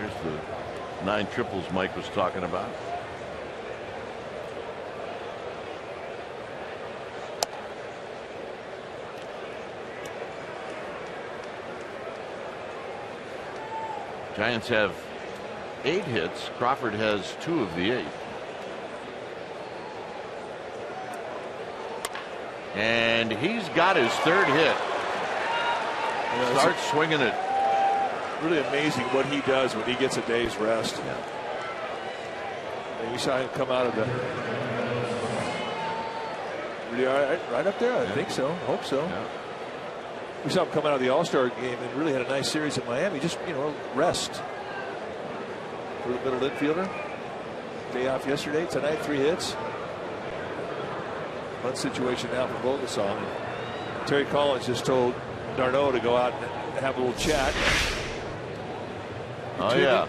Here's the 9 triples Mike was talking about. Giants have 8 hits. Crawford has 2 of the 8. And he's got his 3rd hit. Starts swinging it. Really amazing what he does when he gets a day's rest. Yeah. And you saw him come out of the. Really right up there? I think so. Hope so. Yeah. We saw him come out of the All-Star game and really had a nice series in Miami. Just, rest for the middle infielder. Day off yesterday. Tonight, 3 hits. Fun situation now for Vogelsong. Terry Collins just told Darno to go out and have a little chat. Oh, yeah.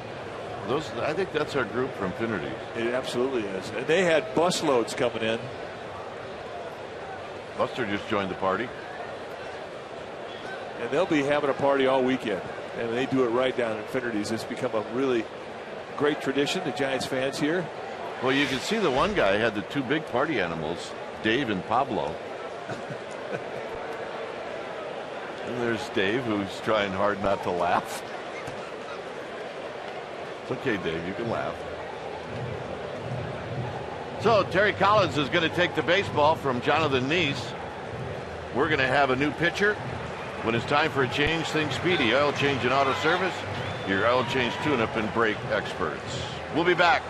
I think that's our group for Infinity. It absolutely is. And they had busloads coming in. Buster just joined the party. And they'll be having a party all weekend. And they do it right down in Infinities. It's become a really great tradition, the Giants fans here. Well, you can see the one guy had the 2 big party animals, Dave and Pablo. And there's Dave, who's trying hard not to laugh. It's okay, Dave, you can laugh. So Terry Collins is going to take the baseball from Jonathan Neese. We're going to have a new pitcher. When it's time for a change, think Speedy Oil Change and Auto Service, your oil change tune-up and brake experts. We'll be back.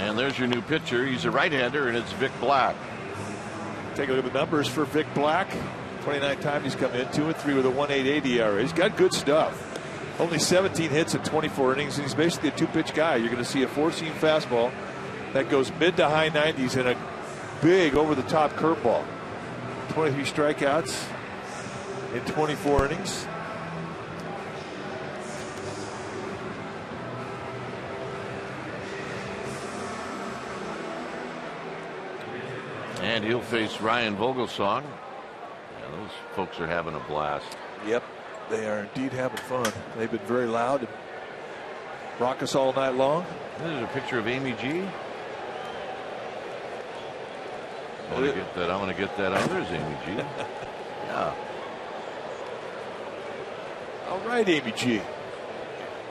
And there's your new pitcher. He's a right-hander, and it's Vic Black. Take a look at the numbers for Vic Black. 29 times he's come in, 2-3 with a 1.88 ERA. He's got good stuff. Only 17 hits in 24 innings, and he's basically a two-pitch guy. You're going to see a four-seam fastball that goes mid to high 90s and a big over-the-top curveball. 23 strikeouts in 24 innings. And he'll face Ryan Vogelsong. Yeah, those folks are having a blast. Yep, they are indeed having fun. They've been very loud and rock us all night long. There's a picture of Amy G. I want to get that. I want to get that. Oh, there's Amy G. Yeah. All right, Amy G.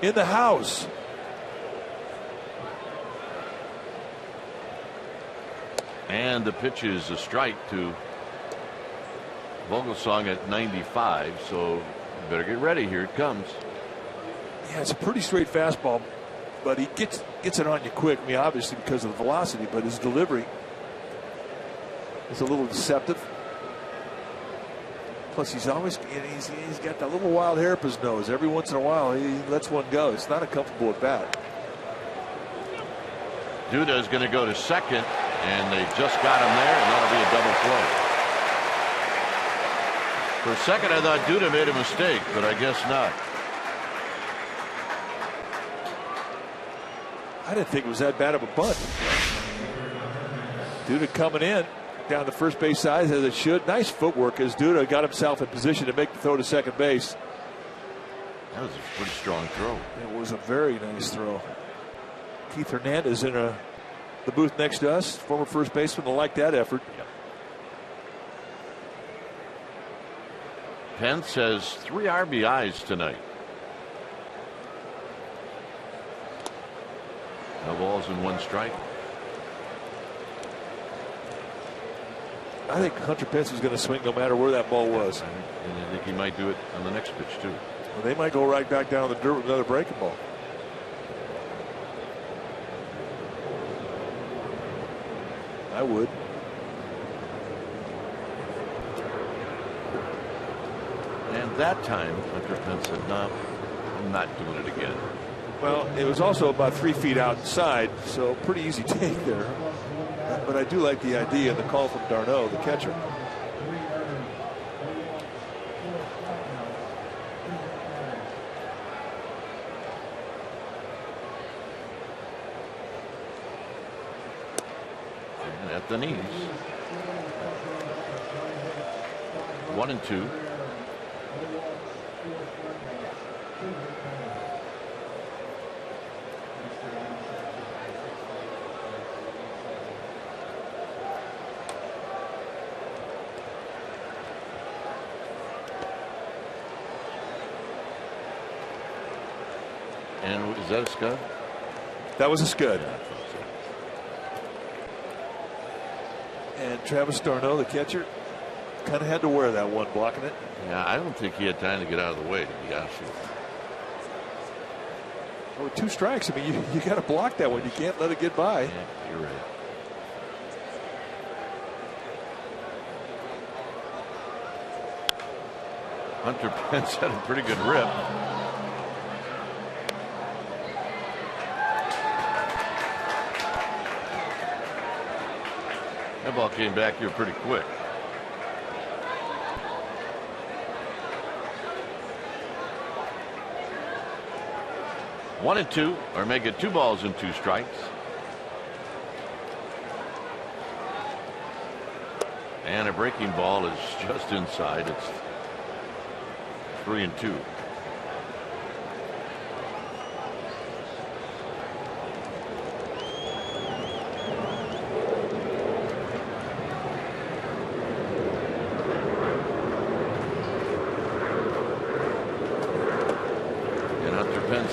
In the house. And the pitch is a strike to Vogelsong at 95, so you better get ready. Here it comes. Yeah, it's a pretty straight fastball, but he gets it on you quick. I mean, obviously because of the velocity, but his delivery is a little deceptive. Plus, he's always he's got that little wild hair up his nose. Every once in a while, he lets one go. It's not a comfortable at bat. Duda is going to go to second, and they just got him there, and that'll be a double play. For a second, I thought Duda made a mistake, but I guess not. I didn't think it was that bad of a bunt. Duda coming in down the first base side as it should. Nice footwork as Duda got himself in position to make the throw to second base. That was a pretty strong throw. It was a very nice throw. Keith Hernandez in the booth next to us, former first baseman, will like that effort. Yep. Pence has 3 RBIs tonight. No balls and 1 strike. I think Hunter Pence is going to swing no matter where that ball was. And I think he might do it on the next pitch too. Well, they might go right back down the dirt with another breaking ball. I would. And that time, Hunter Pence said, "No, I'm not doing it again." Well, it was also about 3 feet outside, so pretty easy take there. But I do like the idea of the call from Darno, the catcher. And at the knees. 1-2. And is that a scud? That was a scud. And Travis Darno, the catcher, kind of had to wear that one, blocking it. Yeah, I don't think he had time to get out of the way, to be honest with you. With 2 strikes, I mean, you got to block that one. You can't let it get by. Yeah, you're right. Hunter Pence had a pretty good rip. That ball came back here pretty quick. One and 2, or make it 2 balls and 2 strikes. And a breaking ball is just inside. It's 3-2.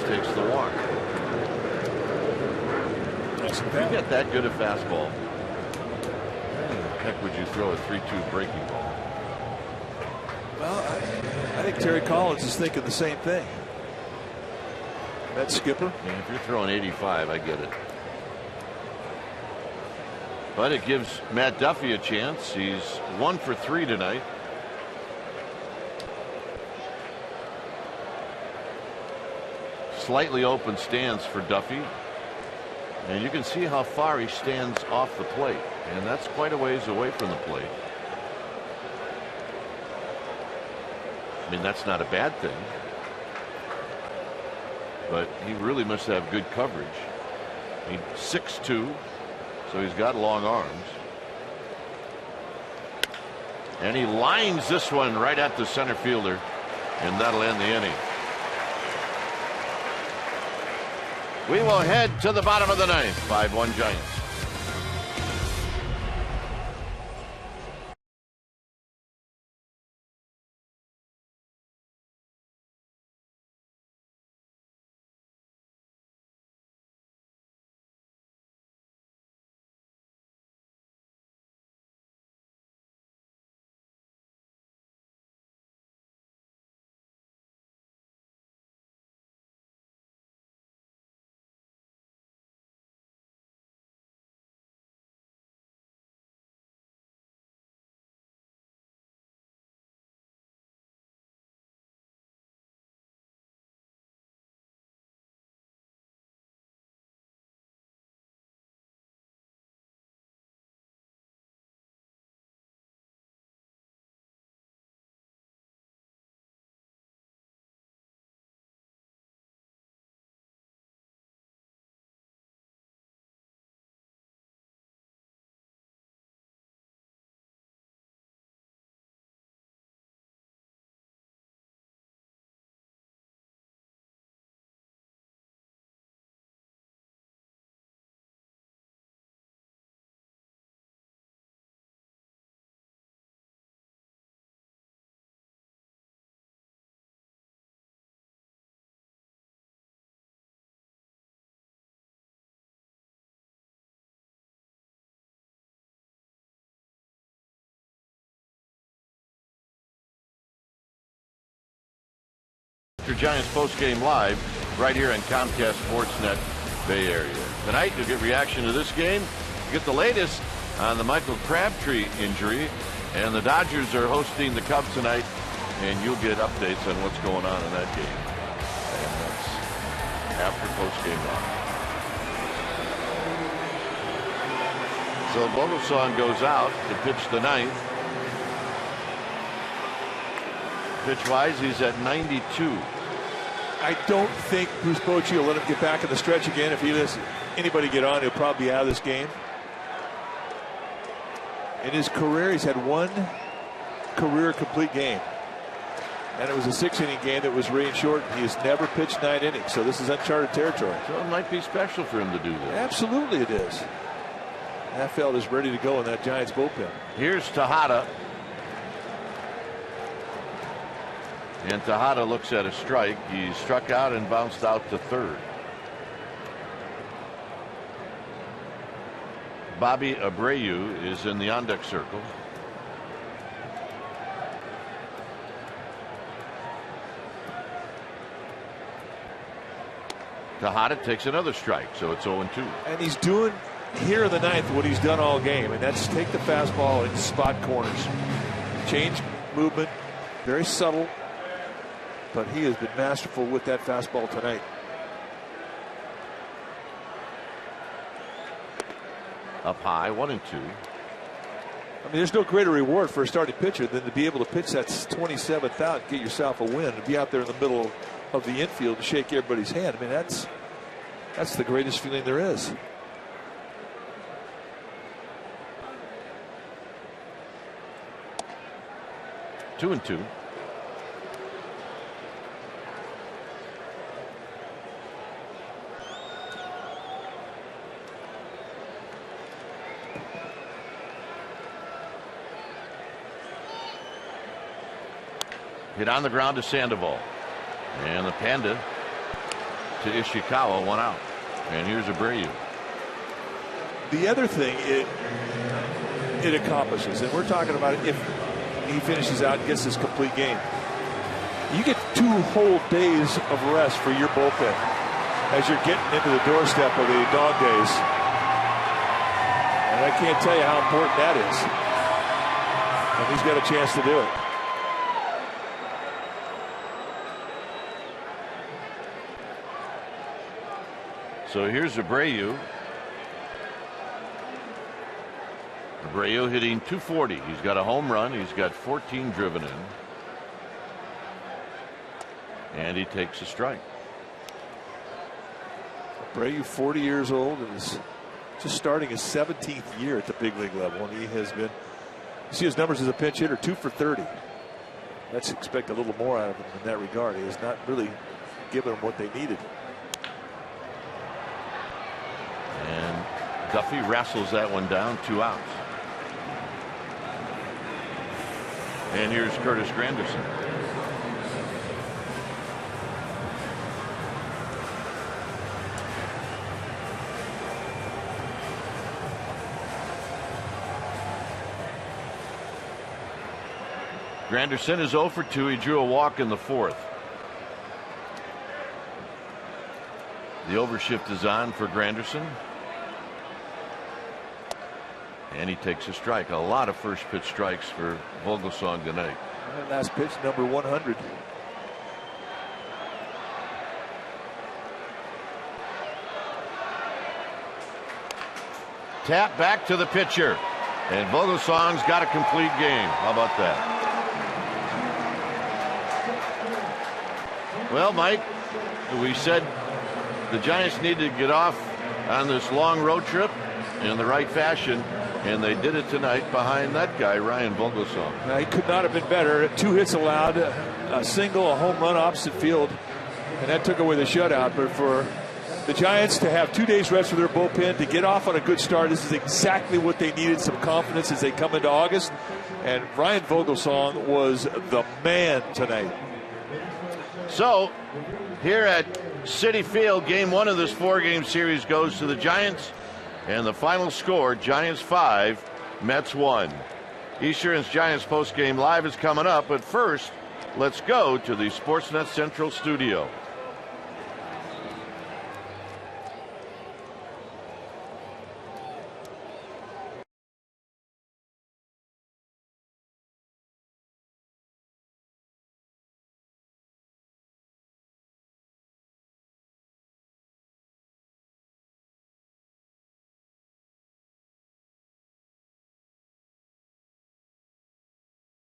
Takes the walk. If you get that good a fastball, how the heck would you throw a 3-2 breaking ball? Well, I think Terry Collins is thinking the same thing. That skipper. Yeah, if you're throwing 85, I get it. But it gives Matt Duffy a chance. He's 1 for 3 tonight. Slightly open stance for Duffy. And you can see how far he stands off the plate. And that's quite a ways away from the plate. I mean, that's not a bad thing. But he really must have good coverage. He's 6'2", so he's got long arms. And he lines this one right at the center fielder, and that'll end the inning. We will head to the bottom of the ninth. 5-1 Giants. Giants postgame live right here on Comcast Sportsnet Bay Area. Tonight you'll get reaction to this game. You get the latest on the Michael Crabtree injury, and the Dodgers are hosting the Cubs tonight, and you'll get updates on what's going on in that game. And that's after postgame live. So Vogelsong goes out to pitch the ninth. Pitch-wise, he's at 92. I don't think Bruce Bochy will let him get back in the stretch again. If he lets anybody get on, he'll probably be out of this game. In his career, he's had one career complete game. And it was a 6-inning game that was rain shortened. He has never pitched 9 innings, so this is uncharted territory. So it might be special for him to do that. Absolutely it is. That fella is ready to go in that Giants bullpen. Here's Tejada. And Tejada looks at a strike. He struck out and bounced out to third. Bobby Abreu is in the on-deck circle. Tejada takes another strike, so it's 0-2. And he's doing here in the ninth what he's done all game, and that's take the fastball and spot corners. Change movement, very subtle. But he has been masterful with that fastball tonight. Up high, 1-2. I mean, there's no greater reward for a starting pitcher than to be able to pitch that 27th out and get yourself a win and be out there in the middle of the infield and shake everybody's hand. I mean, that's the greatest feeling there is. Two and 2. Hit on the ground to Sandoval. And the Panda to Ishikawa, 1 out. And here's Abreu. The other thing it accomplishes, and we're talking about if he finishes out and gets this complete game, you get 2 whole days of rest for your bullpen as you're getting into the doorstep of the dog days. And And I can't tell you how important that is. And he's got a chance to do it. So here's Abreu. Abreu hitting .240. He's got a home run. He's got 14 driven in. And he takes a strike. Abreu, 40 years old, and is just starting his 17th year at the big league level. And he has been, you see his numbers as a pinch hitter, 2 for 30. Let's expect a little more out of him in that regard. He has not really given them what they needed. And Duffy wrestles that one down, 2 outs. And here's Curtis Granderson. Granderson is 0 for 2. He drew a walk in the 4th. The overshift is on for Granderson. And he takes a strike. A lot of first pitch strikes for Vogelsong tonight. And last pitch, number 100. Tap back to the pitcher. And Vogelsong's got a complete game. How about that? Well, Mike, we said the Giants needed to get off on this long road trip in the right fashion, and they did it tonight behind that guy, Ryan Vogelsong. Now, he could not have been better. 2 hits allowed, a single, a home run opposite field, and that took away the shutout. But for the Giants to have 2 days rest for their bullpen, to get off on a good start, this is exactly what they needed, some confidence as they come into August. And Ryan Vogelsong was the man tonight. So, here at Citi Field, game 1 of this 4-game series goes to the Giants. And the final score, Giants 5, Mets 1. Eastern's Giants postgame live is coming up. But first, let's go to the Sportsnet Central studio.